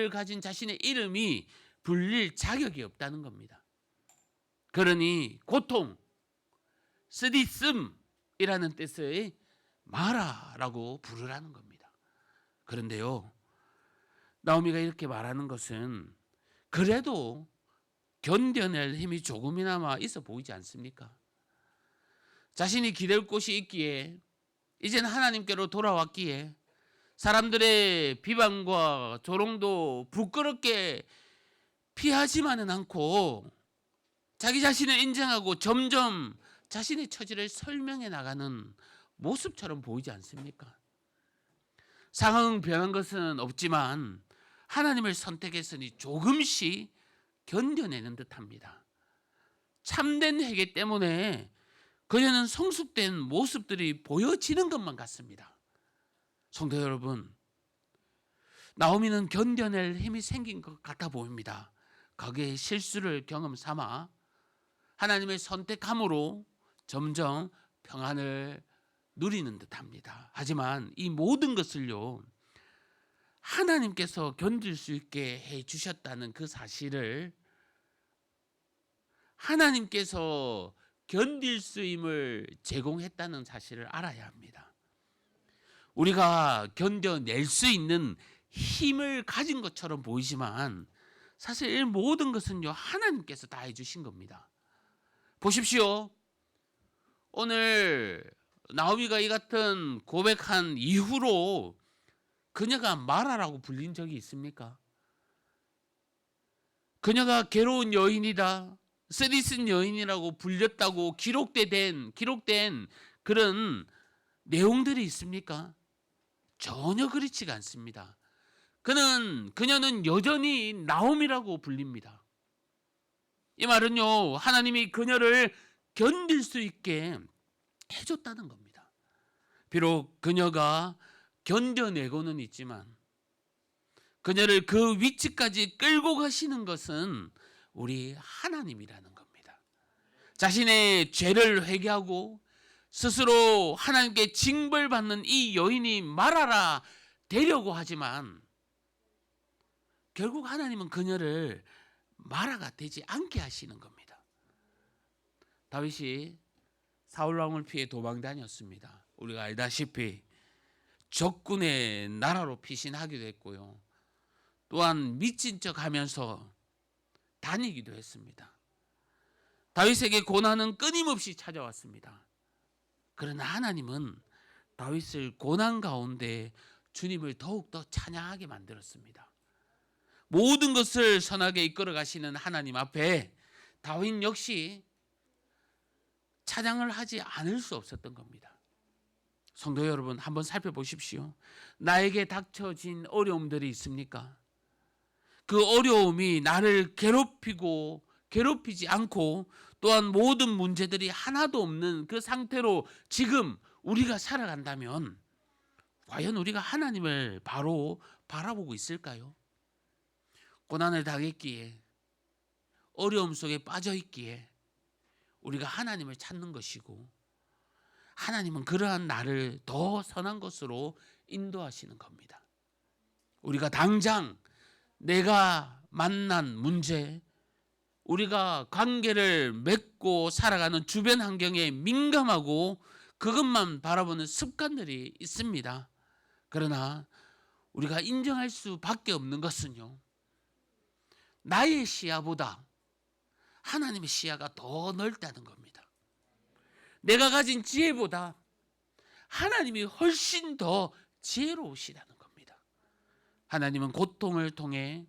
가진 자신의 이름이 불릴 자격이 없다는 겁니다. 그러니 고통, 쓰디씀이라는 뜻의 마라라고 부르라는 겁니다. 그런데요, 나오미가 이렇게 말하는 것은 그래도 견뎌낼 힘이 조금이나마 있어 보이지 않습니까? 자신이 기댈 곳이 있기에, 이제는 하나님께로 돌아왔기에 사람들의 비방과 조롱도 부끄럽게 피하지만은 않고 자기 자신을 인정하고 점점 자신의 처지를 설명해 나가는 모습처럼 보이지 않습니까? 상황은 변한 것은 없지만 하나님을 선택했으니 조금씩 견뎌내는 듯합니다. 참된 회개 때문에 그녀는 성숙된 모습들이 보여지는 것만 같습니다. 성도 여러분, 나오미는 견뎌낼 힘이 생긴 것 같아 보입니다. 거기에 실수를 경험 삼아 하나님의 선택함으로 점점 평안을 누리는 듯합니다. 하지만 이 모든 것을요, 하나님께서 견딜 수 있게 해 주셨다는 그 사실을, 하나님께서 견딜 수 힘을 제공했다는 사실을 알아야 합니다. 우리가 견뎌낼 수 있는 힘을 가진 것처럼 보이지만 사실 이 모든 것은요, 하나님께서 다 해주신 겁니다. 보십시오. 오늘 나오미가 이 같은 고백한 이후로 그녀가 마라라고 불린 적이 있습니까? 그녀가 괴로운 여인이다, 쓰디쓴 여인이라고 불렸다고 기록된 그런 내용들이 있습니까? 전혀 그렇지가 않습니다. 그녀는 여전히 나오미라고 불립니다. 이 말은요, 하나님이 그녀를 견딜 수 있게 해줬다는 겁니다. 비록 그녀가 견뎌내고는 있지만 그녀를 그 위치까지 끌고 가시는 것은 우리 하나님이라는 겁니다. 자신의 죄를 회개하고 스스로 하나님께 징벌받는 이 여인이 말하라 되려고 하지만 결국 하나님은 그녀를 마라가 되지 않게 하시는 겁니다. 다윗이 사울 왕을 피해 도망 다녔습니다. 우리가 알다시피 적군의 나라로 피신하기도 했고요. 또한 미친 척하면서 다니기도 했습니다. 다윗에게 고난은 끊임없이 찾아왔습니다. 그러나 하나님은 다윗을 고난 가운데 주님을 더욱더 찬양하게 만들었습니다. 모든 것을 선하게 이끌어 가시는 하나님 앞에 다윗 역시 찬양을 하지 않을 수 없었던 겁니다. 성도 여러분, 한번 살펴보십시오. 나에게 닥쳐진 어려움들이 있습니까? 그 어려움이 나를 괴롭히지 않고 또한 모든 문제들이 하나도 없는 그 상태로 지금 우리가 살아간다면 과연 우리가 하나님을 바로 바라보고 있을까요? 고난을 당했기에, 어려움 속에 빠져 있기에 우리가 하나님을 찾는 것이고, 하나님은 그러한 나를 더 선한 것으로 인도하시는 겁니다. 우리가 당장 내가 만난 문제, 우리가 관계를 맺고 살아가는 주변 환경에 민감하고 그것만 바라보는 습관들이 있습니다. 그러나 우리가 인정할 수밖에 없는 것은요, 나의 시야보다 하나님의 시야가 더 넓다는 겁니다. 내가 가진 지혜보다 하나님이 훨씬 더 지혜로우시다는 겁니다. 하나님은 고통을 통해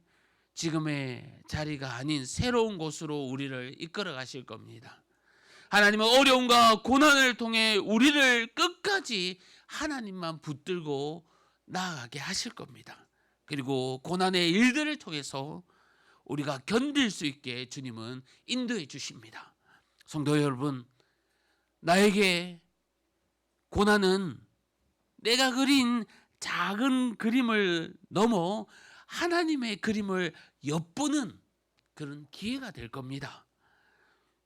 지금의 자리가 아닌 새로운 곳으로 우리를 이끌어 가실 겁니다. 하나님은 어려움과 고난을 통해 우리를 끝까지 하나님만 붙들고 나아가게 하실 겁니다. 그리고 고난의 일들을 통해서 우리가 견딜 수 있게 주님은 인도해 주십니다. 성도 여러분, 나에게 고난은 내가 그린 작은 그림을 넘어 하나님의 그림을 엿보는 그런 기회가 될 겁니다.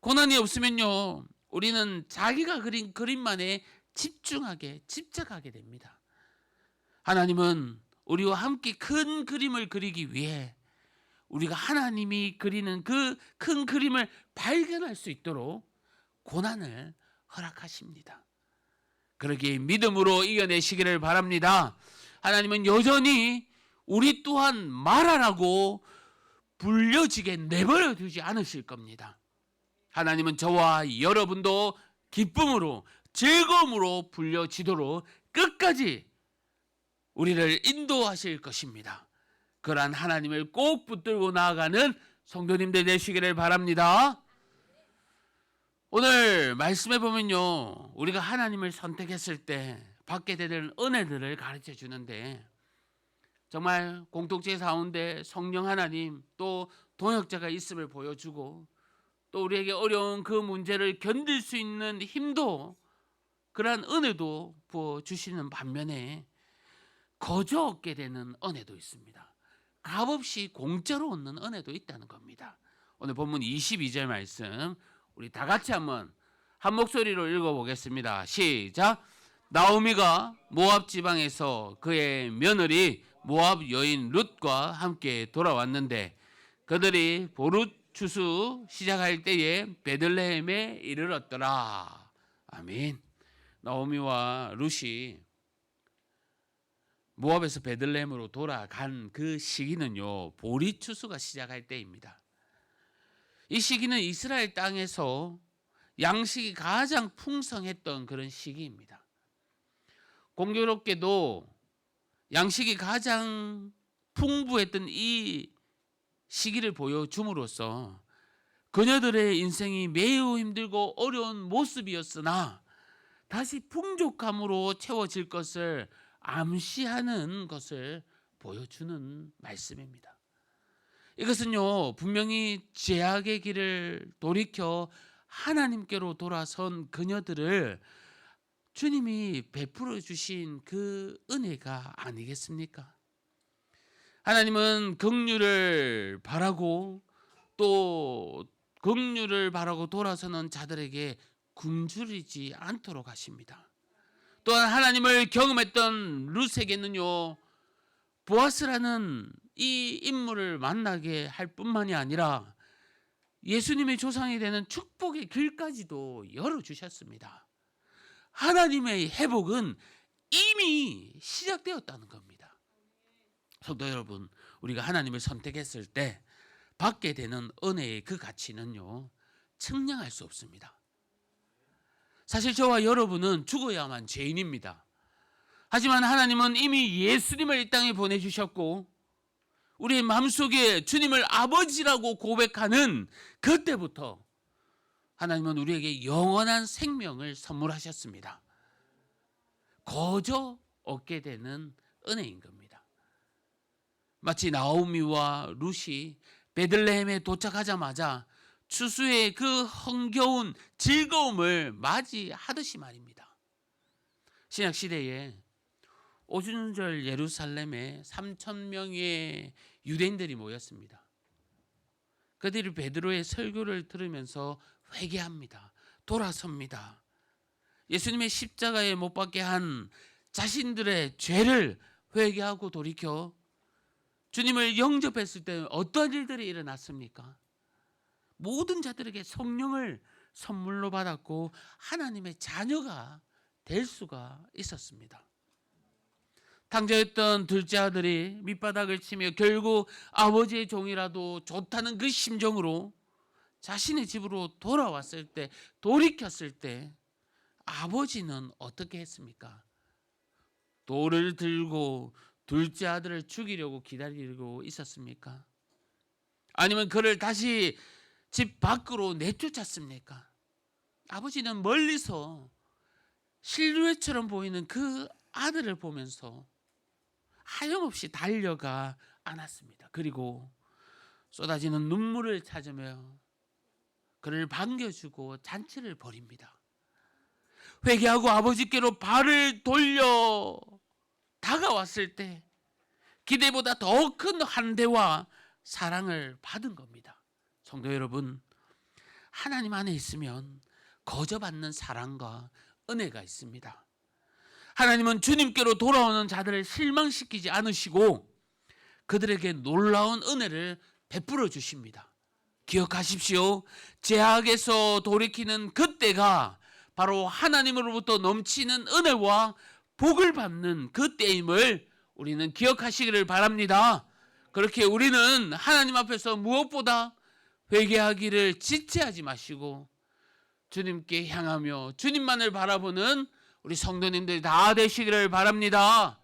고난이 없으면요, 우리는 자기가 그린 그림만에 집착하게 됩니다. 하나님은 우리와 함께 큰 그림을 그리기 위해 우리가 하나님이 그리는 그 큰 그림을 발견할 수 있도록 고난을 허락하십니다. 그러기에 믿음으로 이겨내시기를 바랍니다. 하나님은 여전히 우리 또한 말하라고 불려지게 내버려 두지 않으실 겁니다. 하나님은 저와 여러분도 기쁨으로, 즐거움으로 불려지도록 끝까지 우리를 인도하실 것입니다. 그러한 하나님을 꼭 붙들고 나아가는 성도님들 되시기를 바랍니다. 오늘 말씀해 보면요, 우리가 하나님을 선택했을 때 받게 되는 은혜들을 가르쳐 주는데, 정말 공동체 가운데 성령 하나님 또 동역자가 있음을 보여주고, 또 우리에게 어려운 그 문제를 견딜 수 있는 힘도, 그러한 은혜도 부어주시는 반면에 거저 얻게 되는 은혜도 있습니다. 값없이 공짜로 얻는 은혜도 있다는 겁니다. 오늘 본문 22절 말씀 우리 다 같이 한번 한 목소리로 읽어보겠습니다. 시작. 나오미가 모압 지방에서 그의 며느리 모압 여인 룻과 함께 돌아왔는데, 그들이 보룻 추수 시작할 때에 베들레헴에 이르렀더라. 아멘. 나오미와 룻이 모압에서 베들레헴으로 돌아간 그 시기는요, 보리 추수가 시작할 때입니다. 이 시기는 이스라엘 땅에서 양식이 가장 풍성했던 그런 시기입니다. 공교롭게도 양식이 가장 풍부했던 이 시기를 보여줌으로써 그녀들의 인생이 매우 힘들고 어려운 모습이었으나 다시 풍족함으로 채워질 것을 암시하는 것을 보여주는 말씀입니다. 이것은요, 분명히 죄악의 길을 돌이켜 하나님께로 돌아선 그녀들을 주님이 베풀어 주신 그 은혜가 아니겠습니까? 하나님은 긍휼을 바라고, 또 긍휼을 바라고 돌아서는 자들에게 굶주리지 않도록 하십니다. 또한 하나님을 경험했던 룻에게는요, 보아스라는 이 인물을 만나게 할 뿐만이 아니라 예수님의 조상이 되는 축복의 길까지도 열어주셨습니다. 하나님의 회복은 이미 시작되었다는 겁니다. 성도 여러분, 우리가 하나님을 선택했을 때 받게 되는 은혜의 그 가치는요, 측량할 수 없습니다. 사실 저와 여러분은 죽어야만 죄인입니다. 하지만 하나님은 이미 예수님을 이 땅에 보내주셨고, 우리의 마음속에 주님을 아버지라고 고백하는 그때부터 하나님은 우리에게 영원한 생명을 선물하셨습니다. 거저 얻게 되는 은혜인 겁니다. 마치 나오미와 룻이 베들레헴에 도착하자마자 추수의 그 흥겨운 즐거움을 맞이하듯이 말입니다. 신약 시대에 오순절 예루살렘에 3,000명의 유대인들이 모였습니다. 그들이 베드로의 설교를 들으면서 회개합니다. 돌아섭니다. 예수님의 십자가에 못 박게 한 자신들의 죄를 회개하고 돌이켜 주님을 영접했을 때 어떤 일들이 일어났습니까? 모든 자들에게 성령을 선물로 받았고 하나님의 자녀가 될 수가 있었습니다. 탕자였던 둘째 아들이 밑바닥을 치며 결국 아버지의 종이라도 좋다는 그 심정으로 자신의 집으로 돌아왔을 때, 돌이켰을 때 아버지는 어떻게 했습니까? 돌을 들고 둘째 아들을 죽이려고 기다리고 있었습니까? 아니면 그를 다시 집 밖으로 내쫓았습니까? 아버지는 멀리서 실루엣처럼 보이는 그 아들을 보면서 하염없이 달려가 안았습니다. 그리고 쏟아지는 눈물을 찾으며 그를 반겨주고 잔치를 벌입니다. 회개하고 아버지께로 발을 돌려 다가왔을 때 기대보다 더 큰 환대와 사랑을 받은 겁니다. 성도 여러분, 하나님 안에 있으면 거저받는 사랑과 은혜가 있습니다. 하나님은 주님께로 돌아오는 자들을 실망시키지 않으시고 그들에게 놀라운 은혜를 베풀어 주십니다. 기억하십시오. 죄악에서 돌이키는 그때가 바로 하나님으로부터 넘치는 은혜와 복을 받는 그때임을 우리는 기억하시기를 바랍니다. 그렇게 우리는 하나님 앞에서 무엇보다 회개하기를 지체하지 마시고 주님께 향하며 주님만을 바라보는 우리 성도님들 다 되시기를 바랍니다.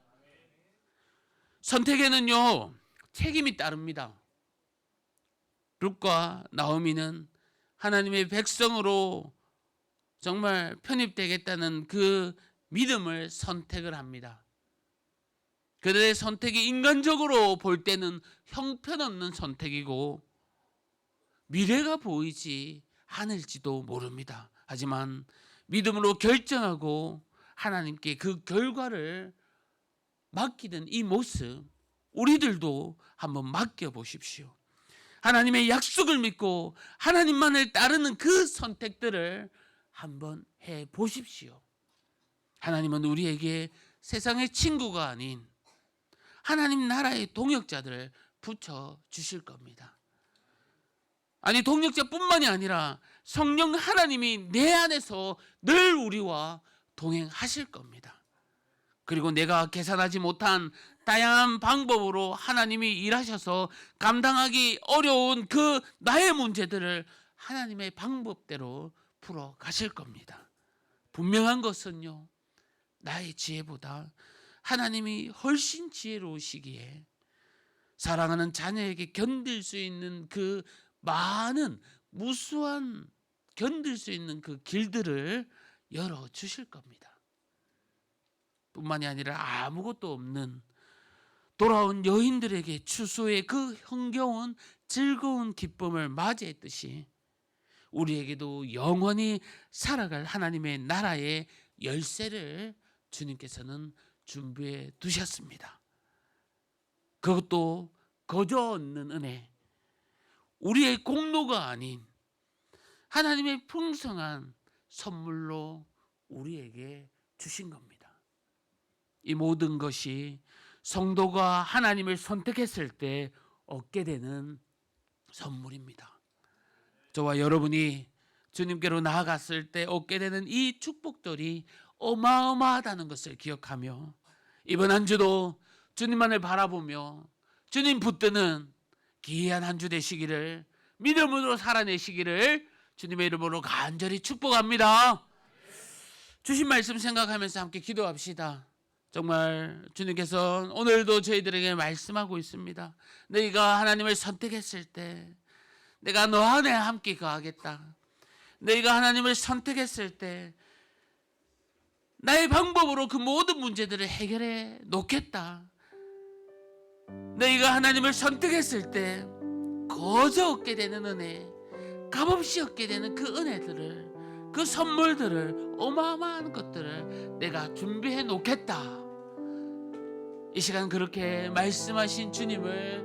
선택에는요, 책임이 따릅니다. 룻과 나오미는 하나님의 백성으로 정말 편입되겠다는 그 믿음을 선택을 합니다. 그들의 선택이 인간적으로 볼 때는 형편없는 선택이고 미래가 보이지 않을지도 모릅니다. 하지만 믿음으로 결정하고 하나님께 그 결과를 맡기는 이 모습, 우리들도 한번 맡겨보십시오. 하나님의 약속을 믿고 하나님만을 따르는 그 선택들을 한번 해보십시오. 하나님은 우리에게 세상의 친구가 아닌 하나님 나라의 동역자들을 붙여주실 겁니다. 아니, 동역자뿐만이 아니라 성령 하나님이 내 안에서 늘 우리와 동행하실 겁니다. 그리고 내가 계산하지 못한 다양한 방법으로 하나님이 일하셔서 감당하기 어려운 그 나의 문제들을 하나님의 방법대로 풀어 가실 겁니다. 분명한 것은요, 나의 지혜보다 하나님이 훨씬 지혜로우시기에 사랑하는 자녀에게 견딜 수 있는 그 많은 무수한 견딜 수 있는 그 길들을 열어주실 겁니다. 뿐만이 아니라 아무것도 없는 돌아온 여인들에게 추수의 그 흥겨운 즐거운 기쁨을 맞이했듯이 우리에게도 영원히 살아갈 하나님의 나라의 열쇠를 주님께서는 준비해 두셨습니다. 그것도 거저 얻는 은혜, 우리의 공로가 아닌 하나님의 풍성한 선물로 우리에게 주신 겁니다. 이 모든 것이 성도가 하나님을 선택했을 때 얻게 되는 선물입니다. 저와 여러분이 주님께로 나아갔을 때 얻게 되는 이 축복들이 어마어마하다는 것을 기억하며 이번 한 주도 주님만을 바라보며 주님 붙드는 귀한 한 주 되시기를 믿음으로 살아내시기를 주님의 이름으로 간절히 축복합니다. 주신 말씀 생각하면서 함께 기도합시다. 정말 주님께서 오늘도 저희들에게 말씀하고 있습니다. 너희가 하나님을 선택했을 때 내가 너 안에 함께 거하겠다. 너희가 하나님을 선택했을 때 나의 방법으로 그 모든 문제들을 해결해 놓겠다. 너희가 하나님을 선택했을 때 거저 얻게 되는 은혜, 값없이 얻게 되는 그 은혜들을, 그 선물들을, 어마어마한 것들을 내가 준비해 놓겠다. 이 시간 그렇게 말씀하신 주님을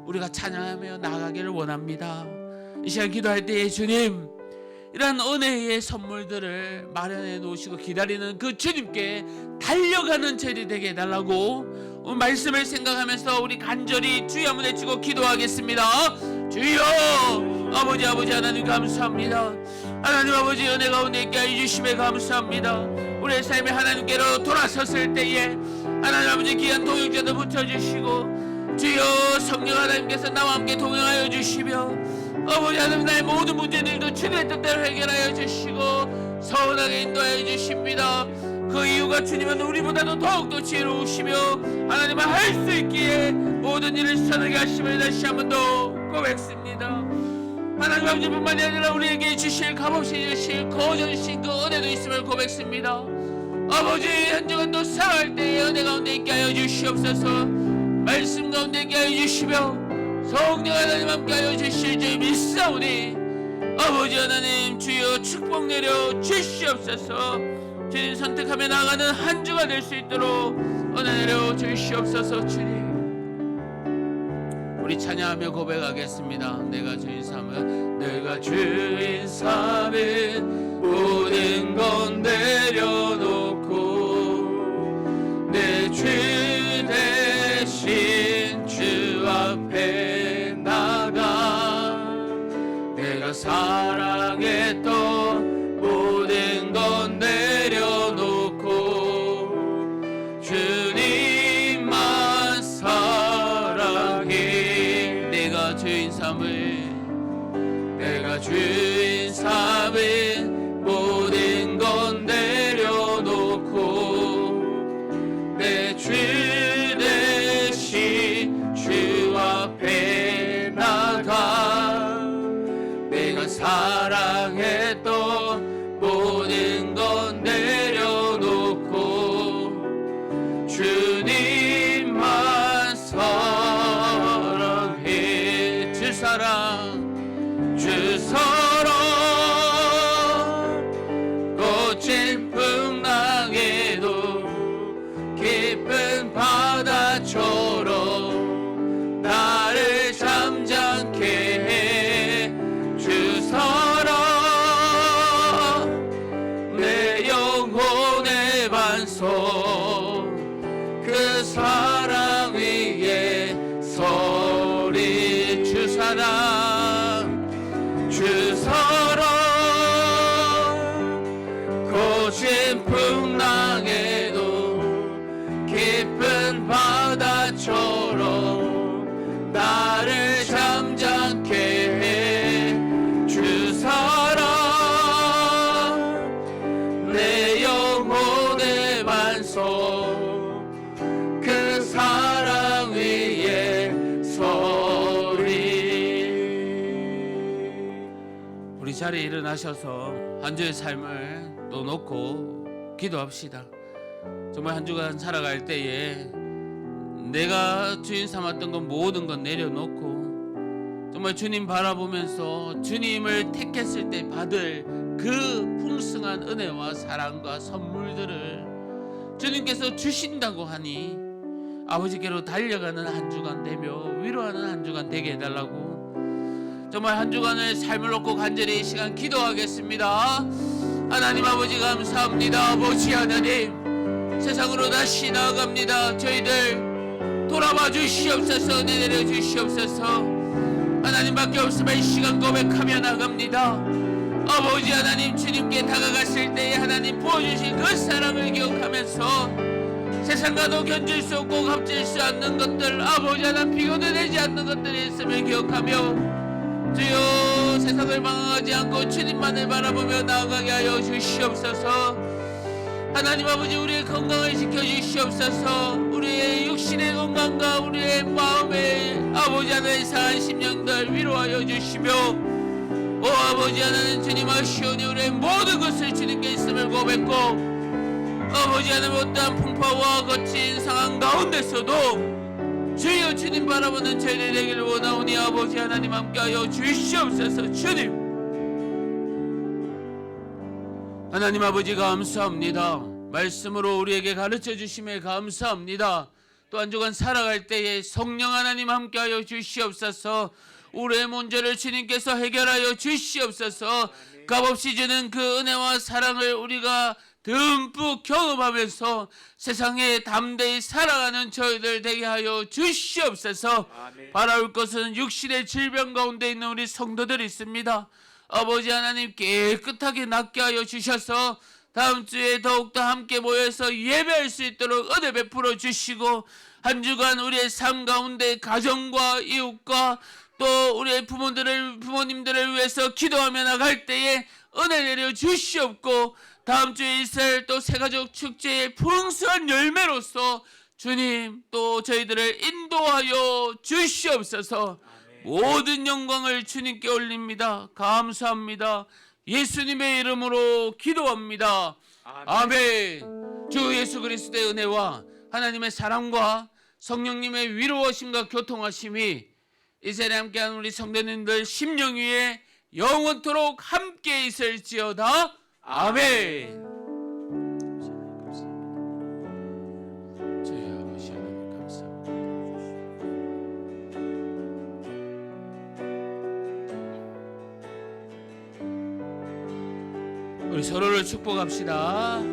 우리가 찬양하며 나아가기를 원합니다. 이 시간 기도할 때에 주님, 이러한 은혜의 선물들을 마련해 놓으시고 기다리는 그 주님께 달려가는 저희들이 되게 해달라고 말씀을 생각하면서 우리 간절히 주여 한번 외치고 기도하겠습니다. 주여, 아버지 하나님 감사합니다. 하나님 아버지 은혜 가운데 있게 해주심에 감사합니다. 우리의 삶이 하나님께로 돌아섰을 때에 하나님 아버지 귀한 동역자도 붙여주시고 주여 성령 하나님께서 나와 함께 동행하여 주시며 아버지 하나님 나의 모든 문제들도 주님의 뜻대로 해결하여 주시고 선하게 인도하여 주십니다. 그 이유가 주님은 우리보다도 더욱더 지혜로우시며 하나님은 할 수 있기에 모든 일을 선하게 하심을 다시 한 번 더 고백습니다. 하나님 아버지뿐만이 아니라 우리에게 주실 값없이 주실 거저주신 그 은혜도 있음을 고백습니다. 아버지 한 주간도 살아갈 때에 은혜 가운데 있게 하여 주시옵소서. 말씀 가운데 있게 하여 주시며 성령 하나님 함께 하여 주실 줄 믿사오니 아버지 하나님 주여 축복 내려 주시옵소서. 주님 선택하며 나가는 한 주가 될 수 있도록 은혜 내려 주시옵소서. 주님 우리 찬양하며 고백하겠습니다. 내가 주인 삼은 모든 건 내려놓고 내 주 대신 주 앞에 나가 내가 사랑했던 모든 건 내려놓고 주님만 사랑해. 내가 주인 삼은 모든 건 내려놓고 내 주 대신 주 앞에 나가 내가 사랑했던 모든 건 내려놓고 주님만 사랑해. 주 사랑 거친 풍랑에도 깊은 바다처럼 나를 잠잠케 해. 주 사랑 내 영혼의 반석 그 사랑 위에 서리. 주 사랑 거친 풍랑에도 깊은 바다처럼 나를 잠잠케 해. 주 사랑 내 영혼의 반석 그 사랑 위에 서리. 우리 자리에 일어나셔서 한 주의 삶을 또 놓고 기도합시다. 정말 한 주간 살아갈 때에 내가 주인 삼았던 건 모든 건 내려놓고 정말 주님 바라보면서 주님을 택했을 때 받을 그 풍성한 은혜와 사랑과 선물들을 주님께서 주신다고 하니 아버지께로 달려가는 한 주간 되며 위로하는 한 주간 되게 해달라고 정말 한 주간의 삶을 놓고 간절히 이 시간 기도하겠습니다. 하나님 아버지 감사합니다. 아버지 하나님 세상으로 다시 나아갑니다. 저희들 돌아봐 주시옵소서. 은혜 내려 주시옵소서. 하나님밖에 없으면 이 시간 고백하며 나갑니다. 아버지 하나님 주님께 다가갔을 때에 하나님 부어주신 그 사랑을 기억하면서 세상과도 견줄 수 없고 갚질 수 않는 것들 아버지 하나님 비교도 되지 않는 것들이 있음을 기억하며 주여 세상을 방황하지 않고 주님만을 바라보며 나아가게 하여 주시옵소서. 하나님 아버지 우리의 건강을 지켜주시옵소서. 우리의 육신의 건강과 우리의 마음의 아버지 하나님 상한 심령들 위로하여 주시며 오 아버지 하나님 주님 아시오니 우리의 모든 것을 주님께 있음을 고백고 아버지 하나님 어떠한 풍파와 거친 상황 가운데서도 주여 주님 바라보는 저희들 되기를 원하오니 아버지 하나님 함께하여 주시옵소서. 주님 하나님 아버지 감사합니다. 말씀으로 우리에게 가르쳐 주심에 감사합니다. 또 한 주간 살아갈 때에 성령 하나님 함께하여 주시옵소서. 우리의 문제를 주님께서 해결하여 주시옵소서. 값없이 주는 그 은혜와 사랑을 우리가 듬뿍 경험하면서 세상에 담대히 살아가는 저희들 되게 하여 주시옵소서. 아멘. 바라올 것은 육신의 질병 가운데 있는 우리 성도들이 있습니다. 아버지 하나님 깨끗하게 낫게 하여 주셔서 다음 주에 더욱더 함께 모여서 예배할 수 있도록 은혜 베풀어 주시고, 한 주간 우리의 삶 가운데 가정과 이웃과 또 우리의 부모님들을 위해서 기도하며 나갈 때에 은혜 내려 주시옵고, 다음 주에 있을 또 새가족 축제의 풍성한 열매로서 주님 또 저희들을 인도하여 주시옵소서. 모든 영광을 주님께 올립니다. 감사합니다. 예수님의 이름으로 기도합니다. 아멘. 주 예수 그리스도의 은혜와 하나님의 사랑과 성령님의 위로하심과 교통하심이 이 자리에 함께하는 우리 성도님들 심령 위에 영원토록 함께 있을지어다. 아멘. 저희 아버지 하나님 감사합니다. 우리 서로를 축복합시다.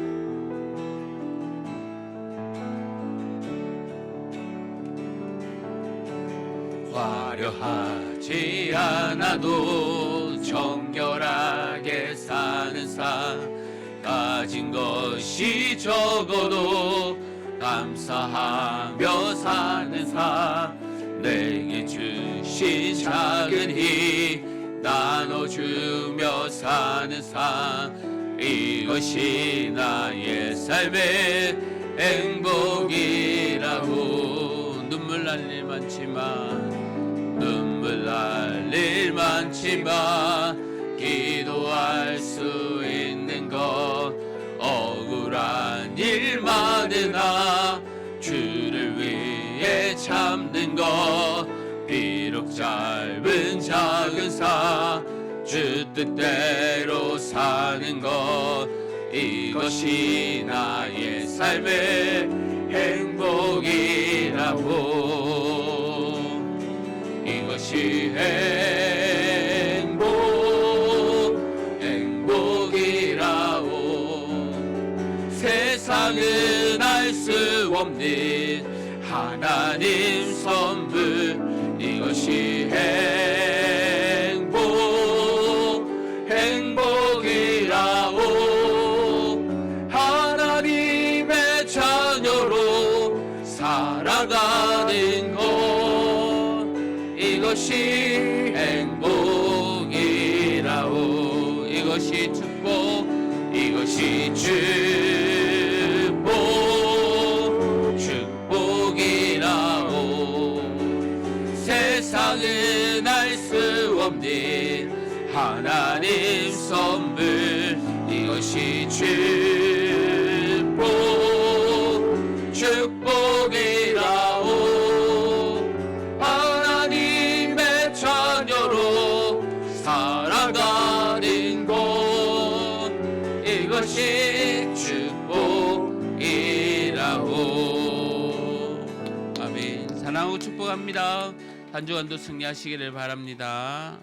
화려하지 않아도 정결하게 사는 삶, 가진 것이 적어도 감사하며 사는 삶, 내게 주신 작은 힘 나눠주며 사는 삶, 이것이 나의 삶의 행복이라고. 눈물 날 일 많지만, 눈물 날 일 많지만 기도할 수 있는 것, 억울한 일 많으나 주를 위해 참는 것, 비록 짧은 작은 삶 주 뜻대로 사는 것, 이것이 나의 삶의 행복이라고. 이것이 행복이라고. 세상은 알 수 없는 하나님 선물, 이것이 행복이라고. 하나님의 자녀로 살아가는 것, 이것이 행복이라고. 이것이 축복, 이것이 축복이라고. 세상은 알 수 없는 하나님 선물, 이것이 축복이라고. 하나님의 자녀로 살아가는 것, 이것이 축복이라고. 아멘. 사랑하고 축복합니다. 한 주간도 승리하시기를 바랍니다.